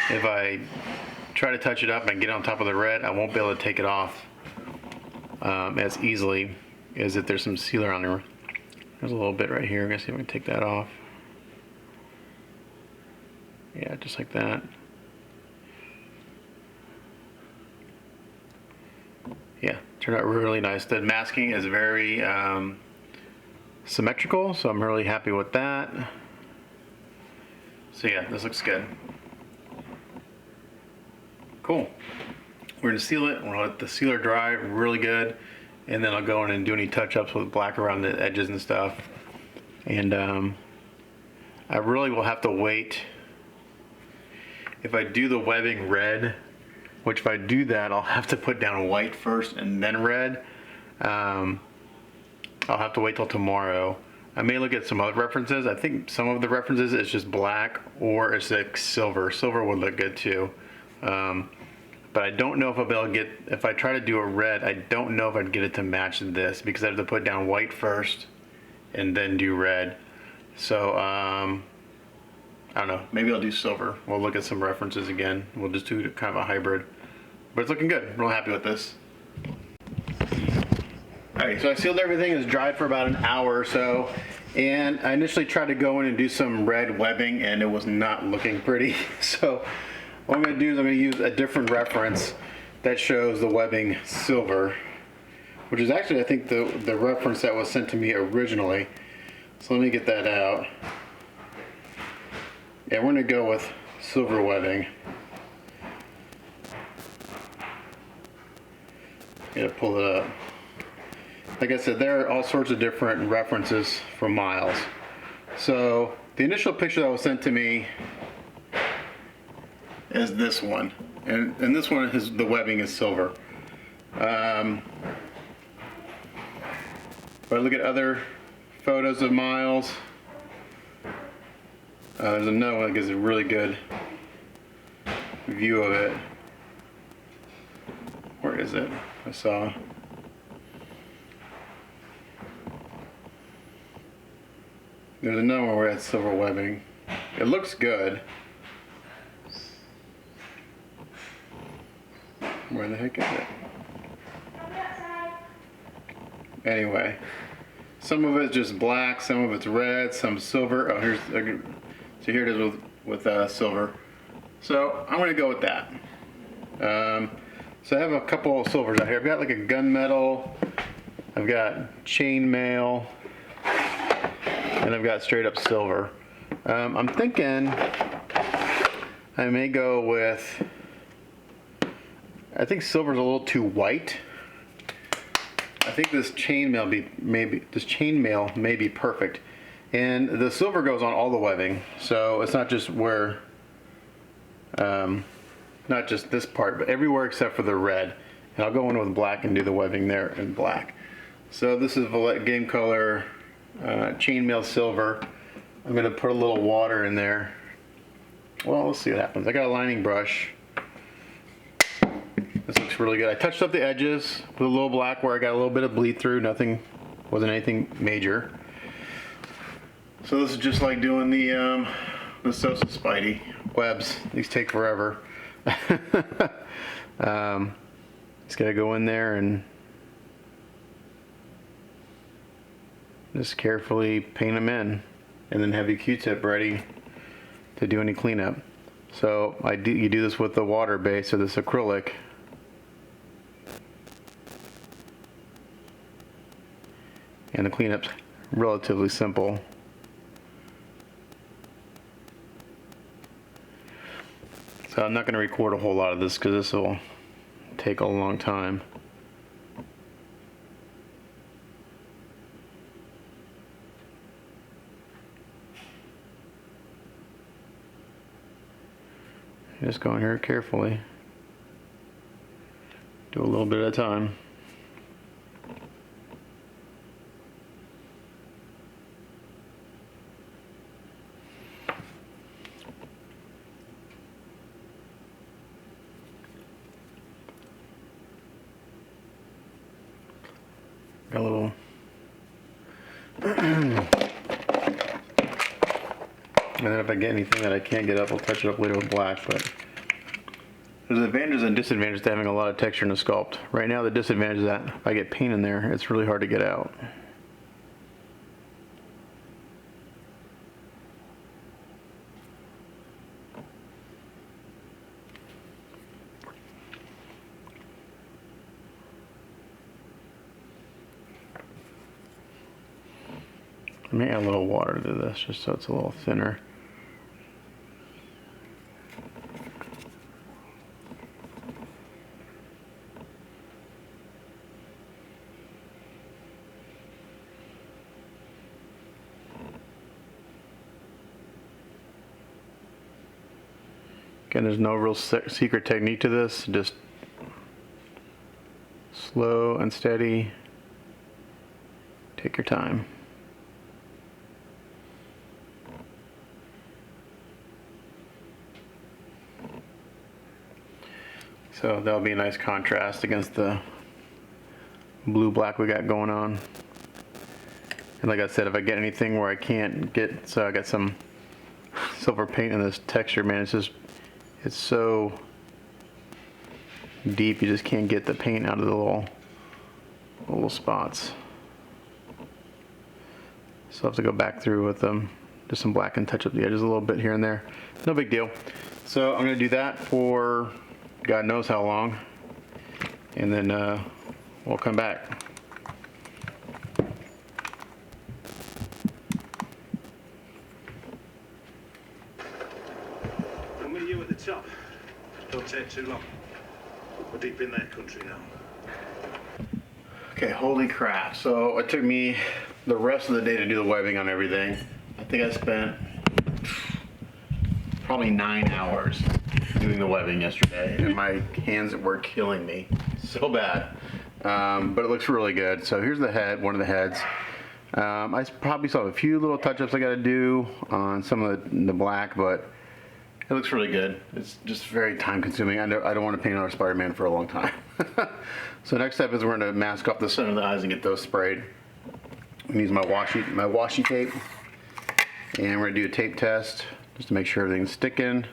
if I try to touch it up and get on top of the red, I won't be able to take it off as easily as if there's some sealer on there. There's a little bit right here. I'm going to see if we can take that off. Yeah, just like that. Yeah, turned out really nice. The masking is very symmetrical, so I'm really happy with that. So yeah, this looks good. Cool. We're gonna seal it. We're gonna let the sealer dry really good, and then I'll go in and do any touch-ups with black around the edges and stuff. And I really will have to wait. If I do the webbing red, which if I do that, I'll have to put down white first and then red. I'll have to wait till tomorrow. I may look at some other references. I think some of the references it's just black or it's like silver. Silver would look good too. But I don't know if I'll be able to get, if I try to do a red, I don't know if I'd get it to match this because I have to put down white first and then do red. So, I don't know, maybe I'll do silver. We'll look at some references again. We'll just do kind of a hybrid. But it's looking good. I'm real happy with this. Alright, so I sealed everything. It's dried for about an hour or so. And I initially tried to go in and do some red webbing and it was not looking pretty. So what I'm going to do is I'm going to use a different reference that shows the webbing silver, which is actually I think the reference that was sent to me originally. So let me get that out. Yeah, we're going to go with silver webbing. Gotta pull it up. Like I said, there are all sorts of different references for Miles. So the initial picture that was sent to me is this one, and this one is the webbing is silver. But I look at other photos of Miles. There's another one that gives a really good view of it. Where is it? I saw. There's another one where it's silver webbing. It looks good. Where the heck is it? Anyway, some of it's just black, some of it's red, some silver. Oh, so here it is with silver. So I'm gonna go with that. So I have a couple of silvers out here. I've got like a gunmetal, I've got chainmail, and I've got straight up silver. I'm thinking I may go with, I think silver's a little too white. I think this chainmail may be perfect. And the silver goes on all the webbing, so it's not just where, not just this part, but everywhere except for the red. And I'll go in with black and do the webbing there in black. So this is Villette Game Color chainmail silver. I'm going to put a little water in there. Well, let's see what happens. I got a lining brush. This looks really good. I touched up the edges with a little black where I got a little bit of bleed through. Wasn't anything major. So this is just like doing the Sosa Spidey webs. These take forever. Just gotta go in there and just carefully paint them in, and then have your Q-tip ready to do any cleanup. So you do this with the water base or this acrylic. And the cleanup's relatively simple. So I'm not going to record a whole lot of this because this will take a long time. Just go in here carefully. Do a little bit at a time. Got a little and then if I get anything that I can't get up, I'll touch it up later with black. But there's advantages and disadvantages to having a lot of texture in the sculpt. Right now the disadvantage is that if I get paint in there, it's really hard to get out. I may add a little water to this just so it's a little thinner. Again, there's no real secret technique to this, just slow and steady. Take your time. So that'll be a nice contrast against the blue-black we got going on. And like I said, if I get anything where I can't get, so I got some silver paint in this texture, man, it's so deep you just can't get the paint out of the little spots. So I'll have to go back through with just some black and touch up the edges a little bit here and there. No big deal. So I'm gonna do that for God knows how long, and then we'll come back.
I'll meet you at the top. Don't take too long. We're deep in their country now.
Okay, holy crap. So it took me the rest of the day to do the webbing on everything. I think I spent probably 9 hours doing the webbing yesterday, and my hands were killing me so bad. But it looks really good. So here's the head, one of the heads. I probably still have a few little touch-ups I got to do on some of the black, but it looks really good. It's just very time-consuming. I don't want to paint another Spider-Man for a long time. So next step is we're going to mask off the center of the eyes and get those sprayed. I'm using my washi tape, and we're going to do a tape test just to make sure everything's sticking.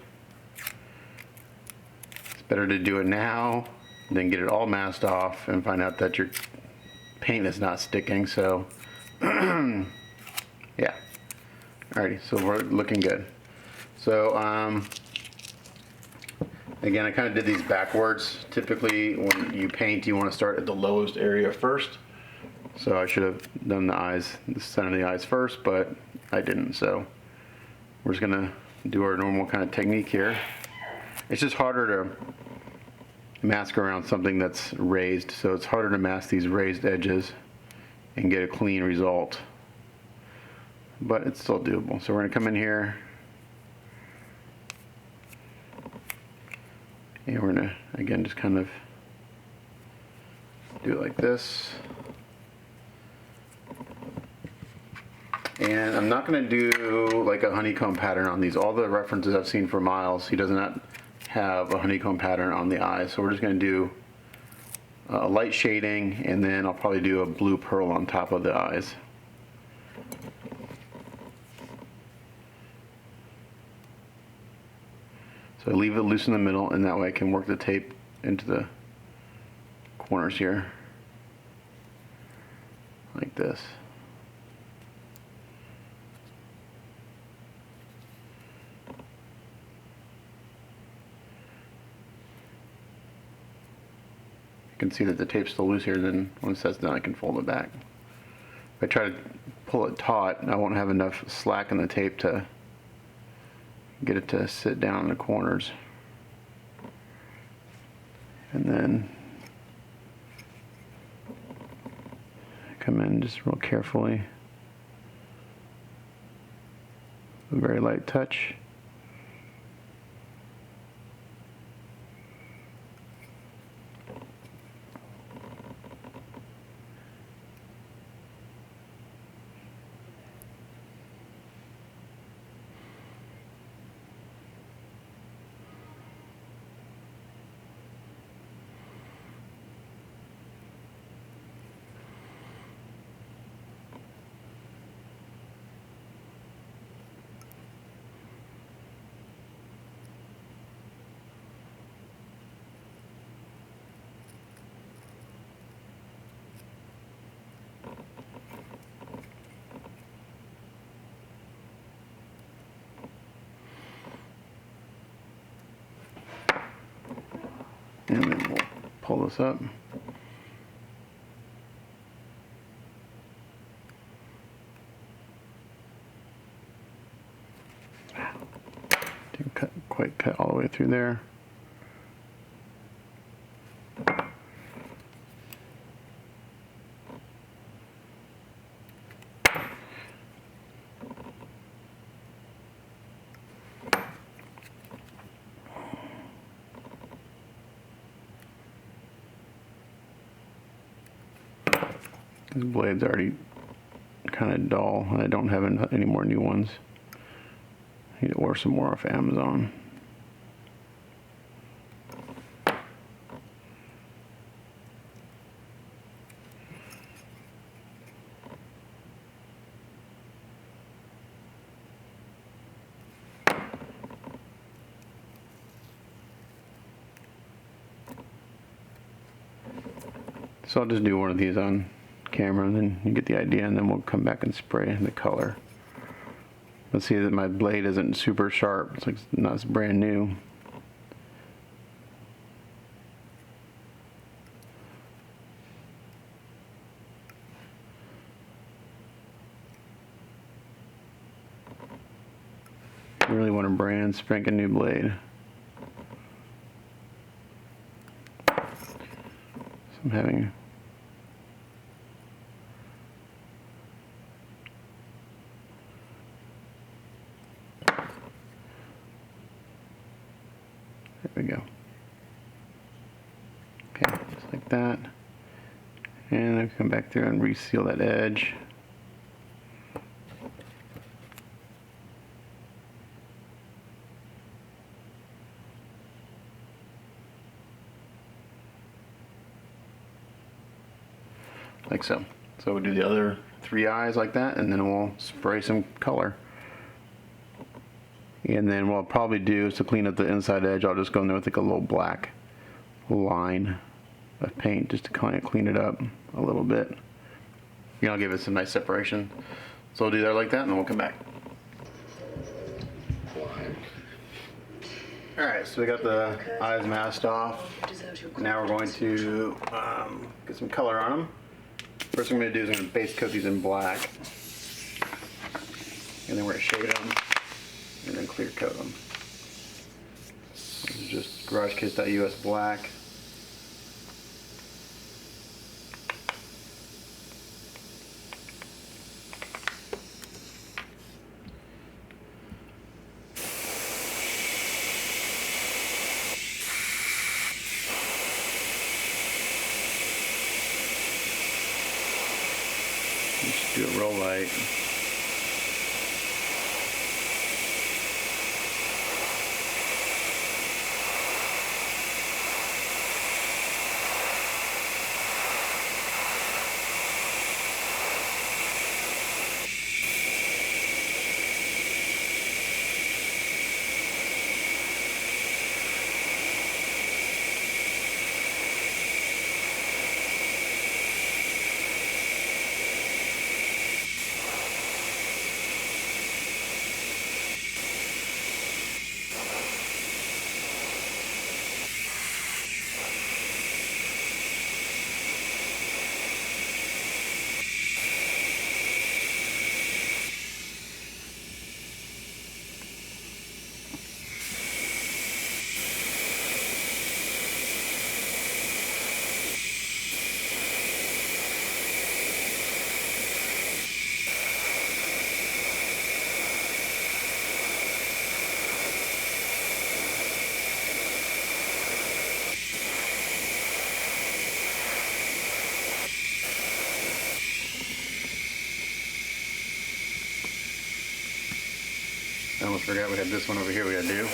It's better to do it now than get it all masked off and find out that your paint is not sticking. So yeah, alrighty, so we're looking good. So again, I kind of did these backwards. Typically when you paint, you want to start at the lowest area first. So I should have done the eyes, the center of the eyes first, but I didn't. So we're just gonna do our normal kind of technique here. It's just harder to mask around something that's raised. So it's harder to mask these raised edges and get a clean result. But it's still doable. So we're gonna come in here, and we're gonna, again, just kind of do it like this. And I'm not gonna do like a honeycomb pattern on these. All the references I've seen for Miles, he does not have a honeycomb pattern on the eyes. So we're just gonna do a light shading, and then I'll probably do a blue pearl on top of the eyes. So I leave it loose in the middle, and that way I can work the tape into the corners here, like this. You can see that the tape's still loose here, then once that's done I can fold it back. If I try to pull it taut, I won't have enough slack in the tape to get it to sit down in the corners. And then come in just real carefully, a very light touch. And then we'll pull this up. quite cut all the way through there. This blade's already kind of dull. I don't have any more new ones. I need to order some more off Amazon. So I'll just do one of these on camera, and then you get the idea, and then we'll come back and spray the color. Let's see that my blade isn't super sharp. It's like not as brand new. I really want a brand spanking new blade. So I'm having there we go. Okay, just like that. And I come back there and reseal that edge. Like so. So we'll do the other 3 eyes like that, and then we'll spray some color. And then what I'll probably do is to clean up the inside edge, I'll just go in there with like a little black line of paint just to kind of clean it up a little bit. You know, give it some nice separation. So we'll do that like that, and then we'll come back. Alright, so we got the eyes masked off. Now we're going to get some color on them. First thing I'm going to do is I'm going to base coat these in black. And then we're going to shade them. And then clear coat them. This is just GarageKits.us black. Just do it real light. I almost forgot we had this one over here we gotta do.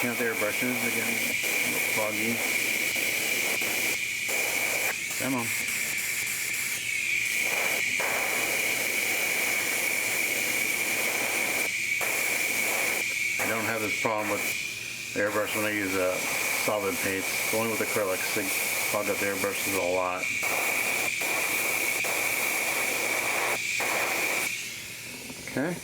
Clean out the airbrushes again, a little foggy. Come on. I don't have this problem with the airbrush when I use solvent paints. It's only with acrylics. They clog up the airbrushes a lot. Okay.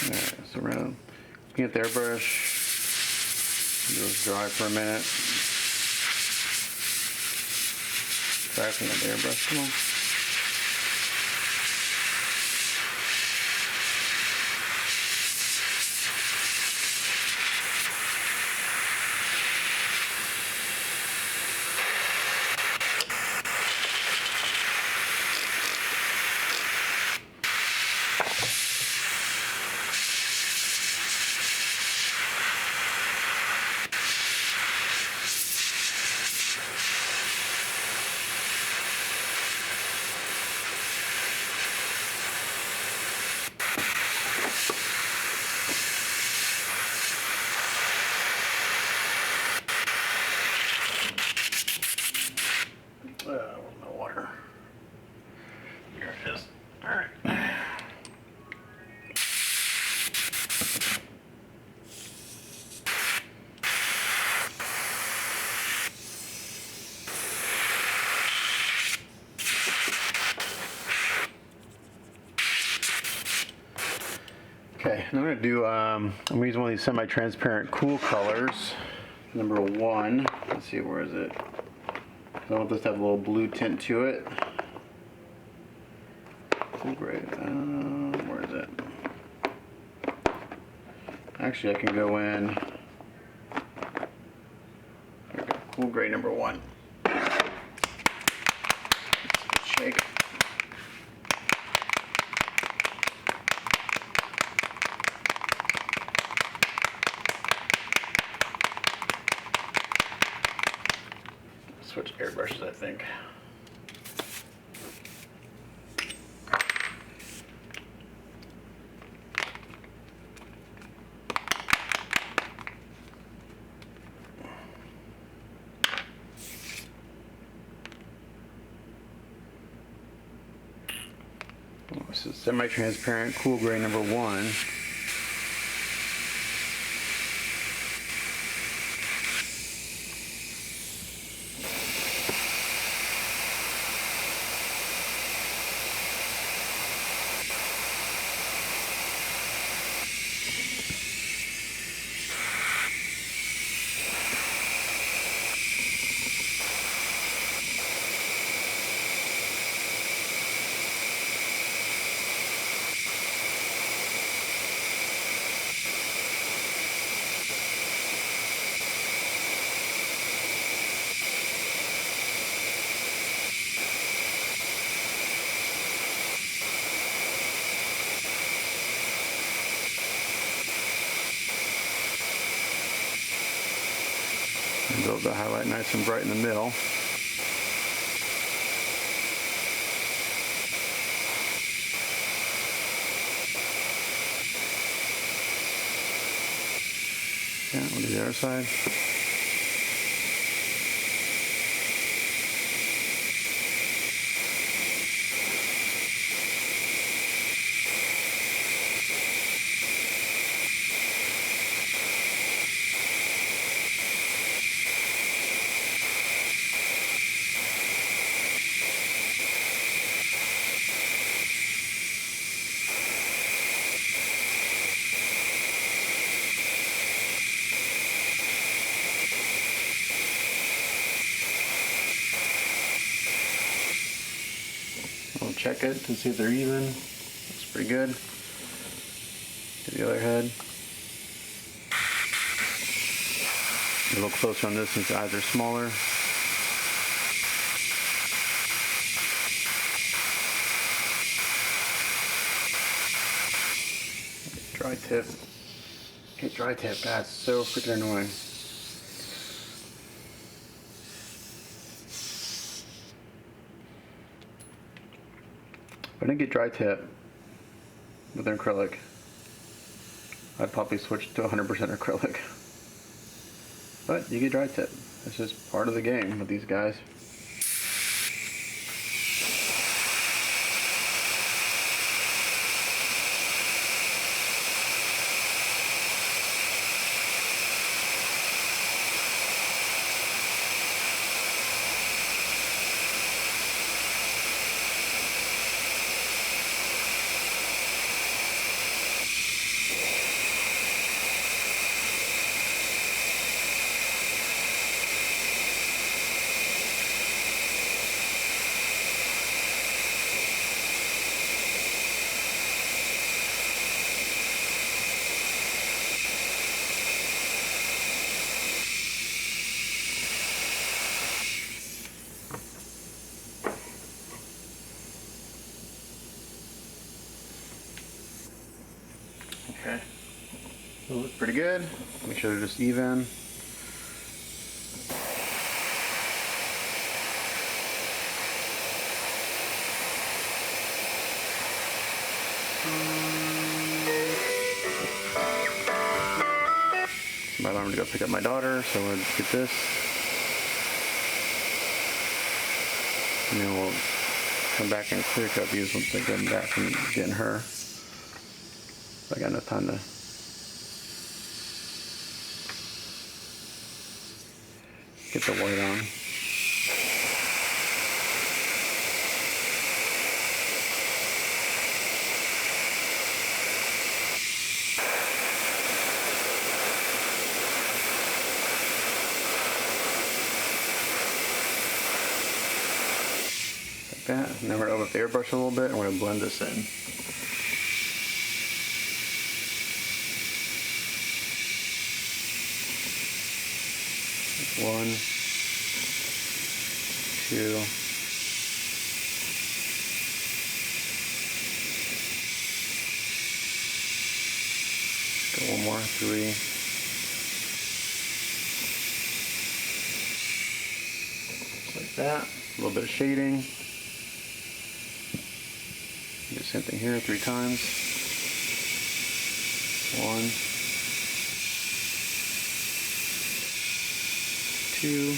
Alright, so we're gonna get the airbrush. Just dry for a minute. Cracking up the airbrush. Come on. Where's my water? Here it is. All right. Okay, I'm gonna do. I'm gonna use one of these semi-transparent cool colors. Number 1. Let's see, where is it? I want this to have a little blue tint to it. Cool gray. Where is it? Actually, I can go in. There we go. Cool gray number 1. Shake. Switch airbrushes, I think. This is semi-transparent cool gray number 1. And build the highlight nice and bright in the middle. Yeah, we'll do the other side. We'll check it to see if they're even. Looks pretty good. Do the other head. A little closer on this since the eyes are smaller. Dry tip. Get dry tip, that's so freaking annoying. If I didn't get dry tip with an acrylic, I'd probably switch to 100% acrylic. But you get dry tip. It's just part of the game with these guys. Okay, it looks pretty good. Make sure they're just even. My alarm to go pick up my daughter, so we'll get this. And then we'll come back and clear cut these once I get back from getting her. I got enough time to get the white on. Like that. And then we're over with the airbrush a little bit and we're going to blend this in. One, two, go one more, three, just like that. A little bit of shading. Do the same thing here 3 times. 1, 2,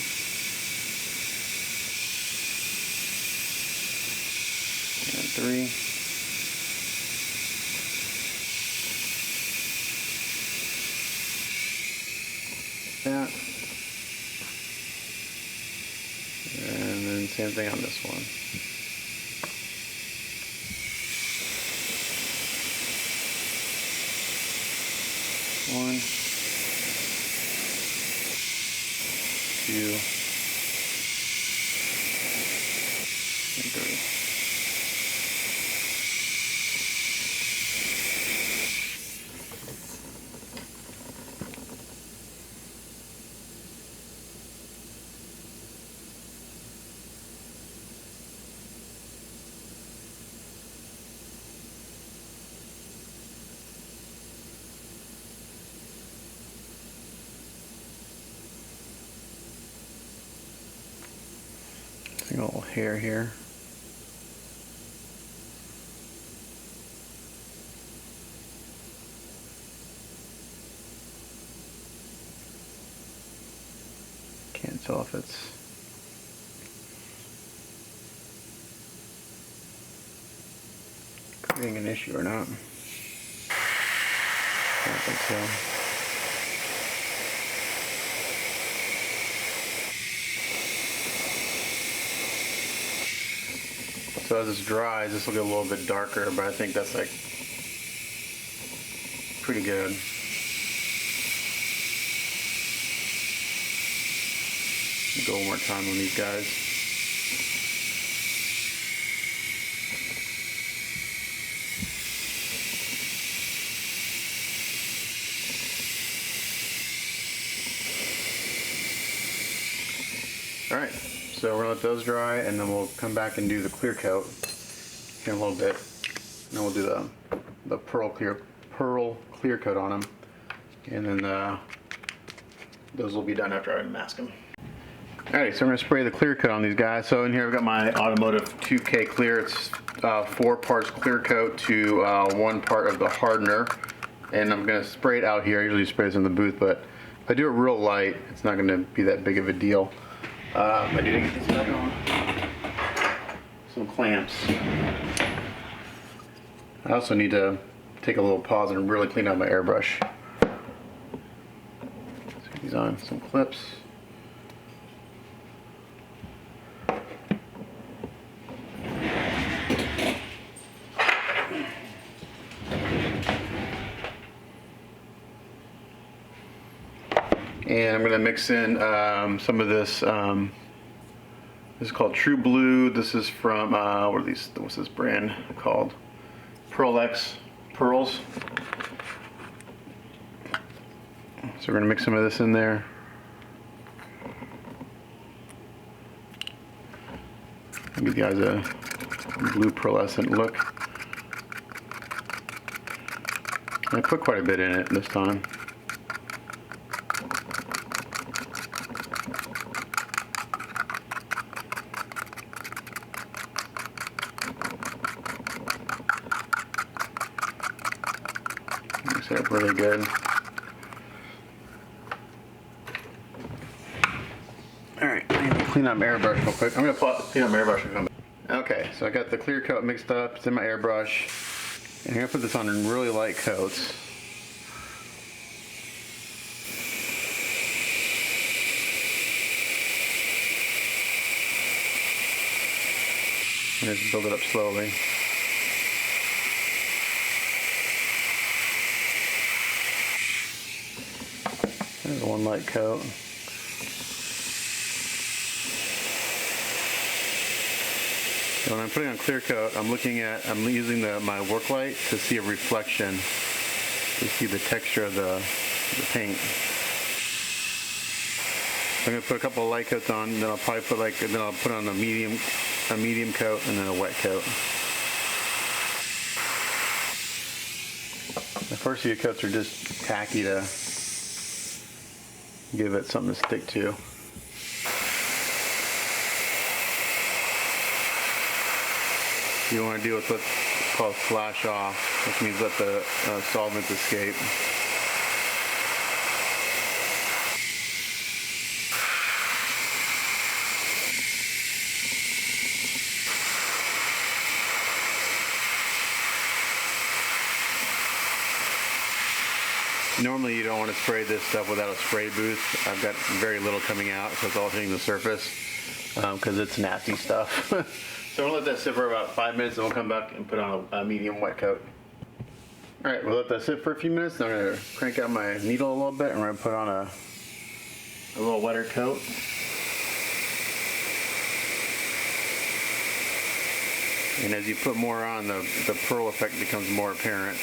3. That. And then same thing on this one. One, 2, and 3. A little hair here. Can't tell if it's creating an issue or not. I don't think so. So as this dries, this will get a little bit darker, but I think that's like pretty good. Go one more time on these guys. Alright, so we're gonna let those dry and then we'll come back and do the clear coat here in a little bit. And then we'll do the pearl clear coat on them. And then those will be done after I mask them. Alright, so I'm going to spray the clear coat on these guys. So in here I've got my Automotive 2K clear. It's 4 parts clear coat to 1 part of the hardener. And I'm going to spray it out here. I usually spray this in the booth, but if I do it real light, it's not going to be that big of a deal. I need to get this back on. Some clamps. I also need to take a little pause and really clean out my airbrush. Take these on, some clips. And I'm going to mix in some of this. This is called True Blue. This is from, what are these? What's this brand called? Pearls. So we're going to mix some of this in there. Give you guys a blue pearlescent look. I put quite a bit in it this time. Mix it up really good. Alright, I need to clean out my airbrush real quick. I'm going to clean out my airbrush and come back. Okay, so I got the clear coat mixed up. It's in my airbrush. And I'm going to put this on in really light coats. And just build it up slowly. There's one light coat. So when I'm putting on clear coat, I'm using my work light to see a reflection, to see the texture of the paint. So I'm gonna put a couple of light coats on, and then I'll probably put on a medium coat and then a wet coat. The first few coats are just tacky to give it something to stick to. You want to do what's called flash off, which means let the solvents escape. Normally you don't want to spray this stuff without a spray booth. I've got very little coming out, so it's all hitting the surface because it's nasty stuff. So we'll let that sit for about 5 minutes and we'll come back and put on a medium wet coat. Alright, we'll let that sit for a few minutes. Then I'm going to crank out my needle a little bit and we're going to put on a little wetter coat. And as you put more on, the pearl effect becomes more apparent.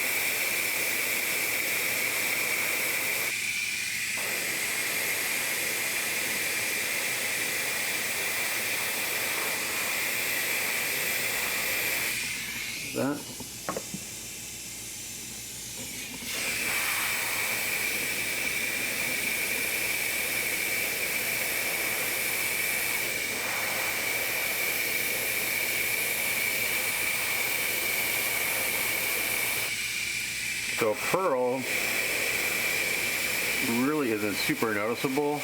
That. So pearl really isn't super noticeable.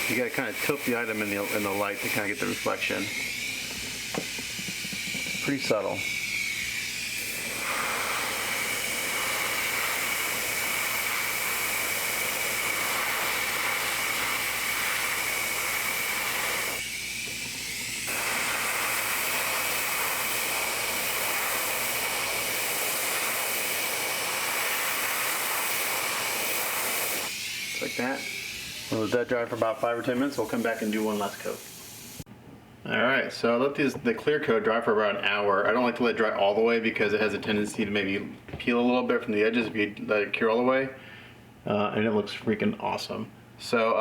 You gotta kind of tilt the item in the light to kind of get the reflection. It's pretty subtle. Like that. We'll let that dry for about 5 or 10 minutes. We'll come back and do one last coat. Alright, so I let the clear coat dry for about an hour. I don't like to let it dry all the way because it has a tendency to maybe peel a little bit from the edges if you let it cure all the way. And it looks freaking awesome. So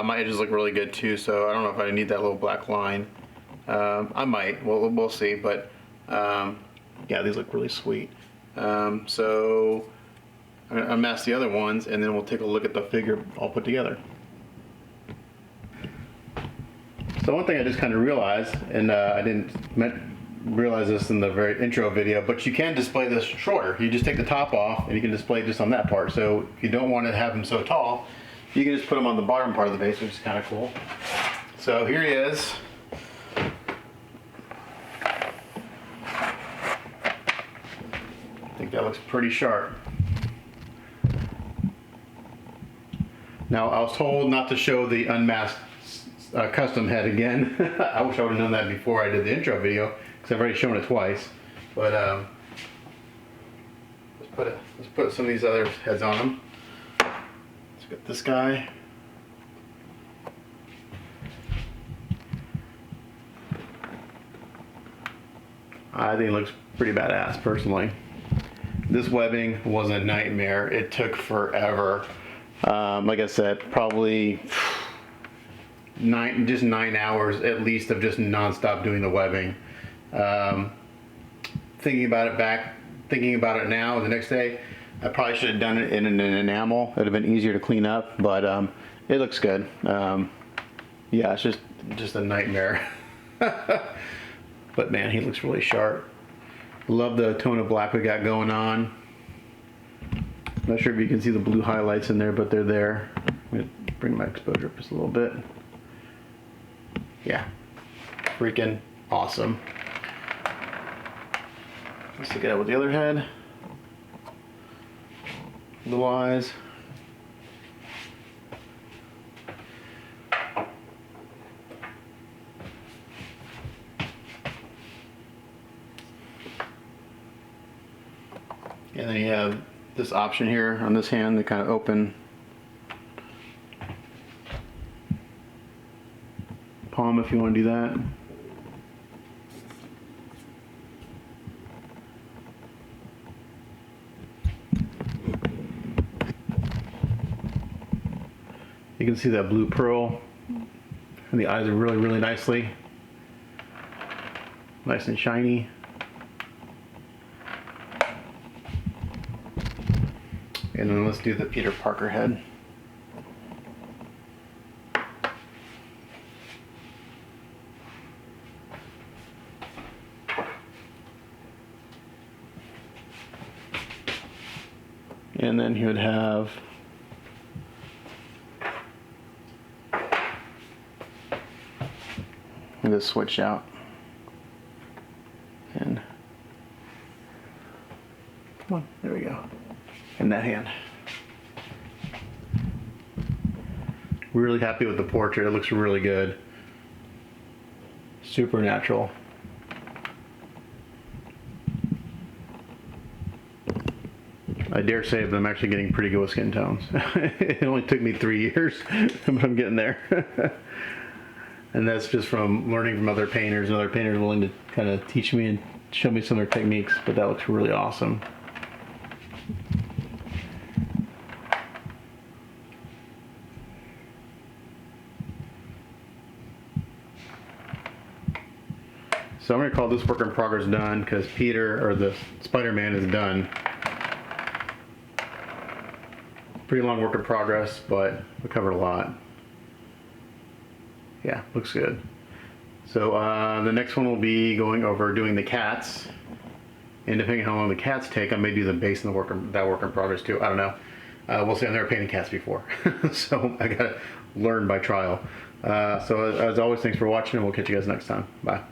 my edges look really good too, so I don't know if I need that little black line. I might, we'll see, but yeah, these look really sweet. So unmask the other ones, and then we'll take a look at the figure all put together. So one thing I just kind of realized, and I didn't realize this in the very intro video, but you can display this shorter. You just take the top off and you can display just on that part. So if you don't want to have him so tall, you can just put him on the bottom part of the base, which is kind of cool. So here he is. I think that looks pretty sharp. Now I was told not to show the unmasked custom head again. I wish I would have known that before I did the intro video, because I've already shown it twice. But let's put some of these other heads on them. Let's get this guy. I think it looks pretty badass personally. This webbing was a nightmare. It took forever. Like I said, probably 9 hours at least of just non-stop doing the webbing. Thinking about it now, the next day, I probably should have done it in an enamel. It would have been easier to clean up, but it looks good. Yeah, it's just a nightmare. But man, he looks really sharp. Love the tone of black we got going on. Not sure if you can see the blue highlights in there, but they're there. I'm gonna bring my exposure up just a little bit. Yeah, freaking awesome. Let's look at it with the other head. Little eyes. And then you have this option here on this hand to kind of open palm if you want to do that. You can see that blue pearl, and the eyes are really, really nice and shiny. And then let's do the Peter Parker head. And then he would have this switch out. And come on, there we go. In that hand. Really happy with the portrait. It looks really good. Super natural. I dare say that I'm actually getting pretty good with skin tones. It only took me 3 years, but I'm getting there. And that's just from learning from other painters, and other painters willing to kind of teach me and show me some of their techniques, but that looks really awesome. So I'm going to call this work in progress done, because Peter, or the Spider-Man, is done. Pretty long work in progress, but we covered a lot. Yeah, looks good. So the next one will be going over doing the cats. And depending on how long the cats take, I may do the base and that work in progress too. I don't know. We'll see. I've never painted cats before. So I got to learn by trial. So as always, thanks for watching, and we'll catch you guys next time. Bye.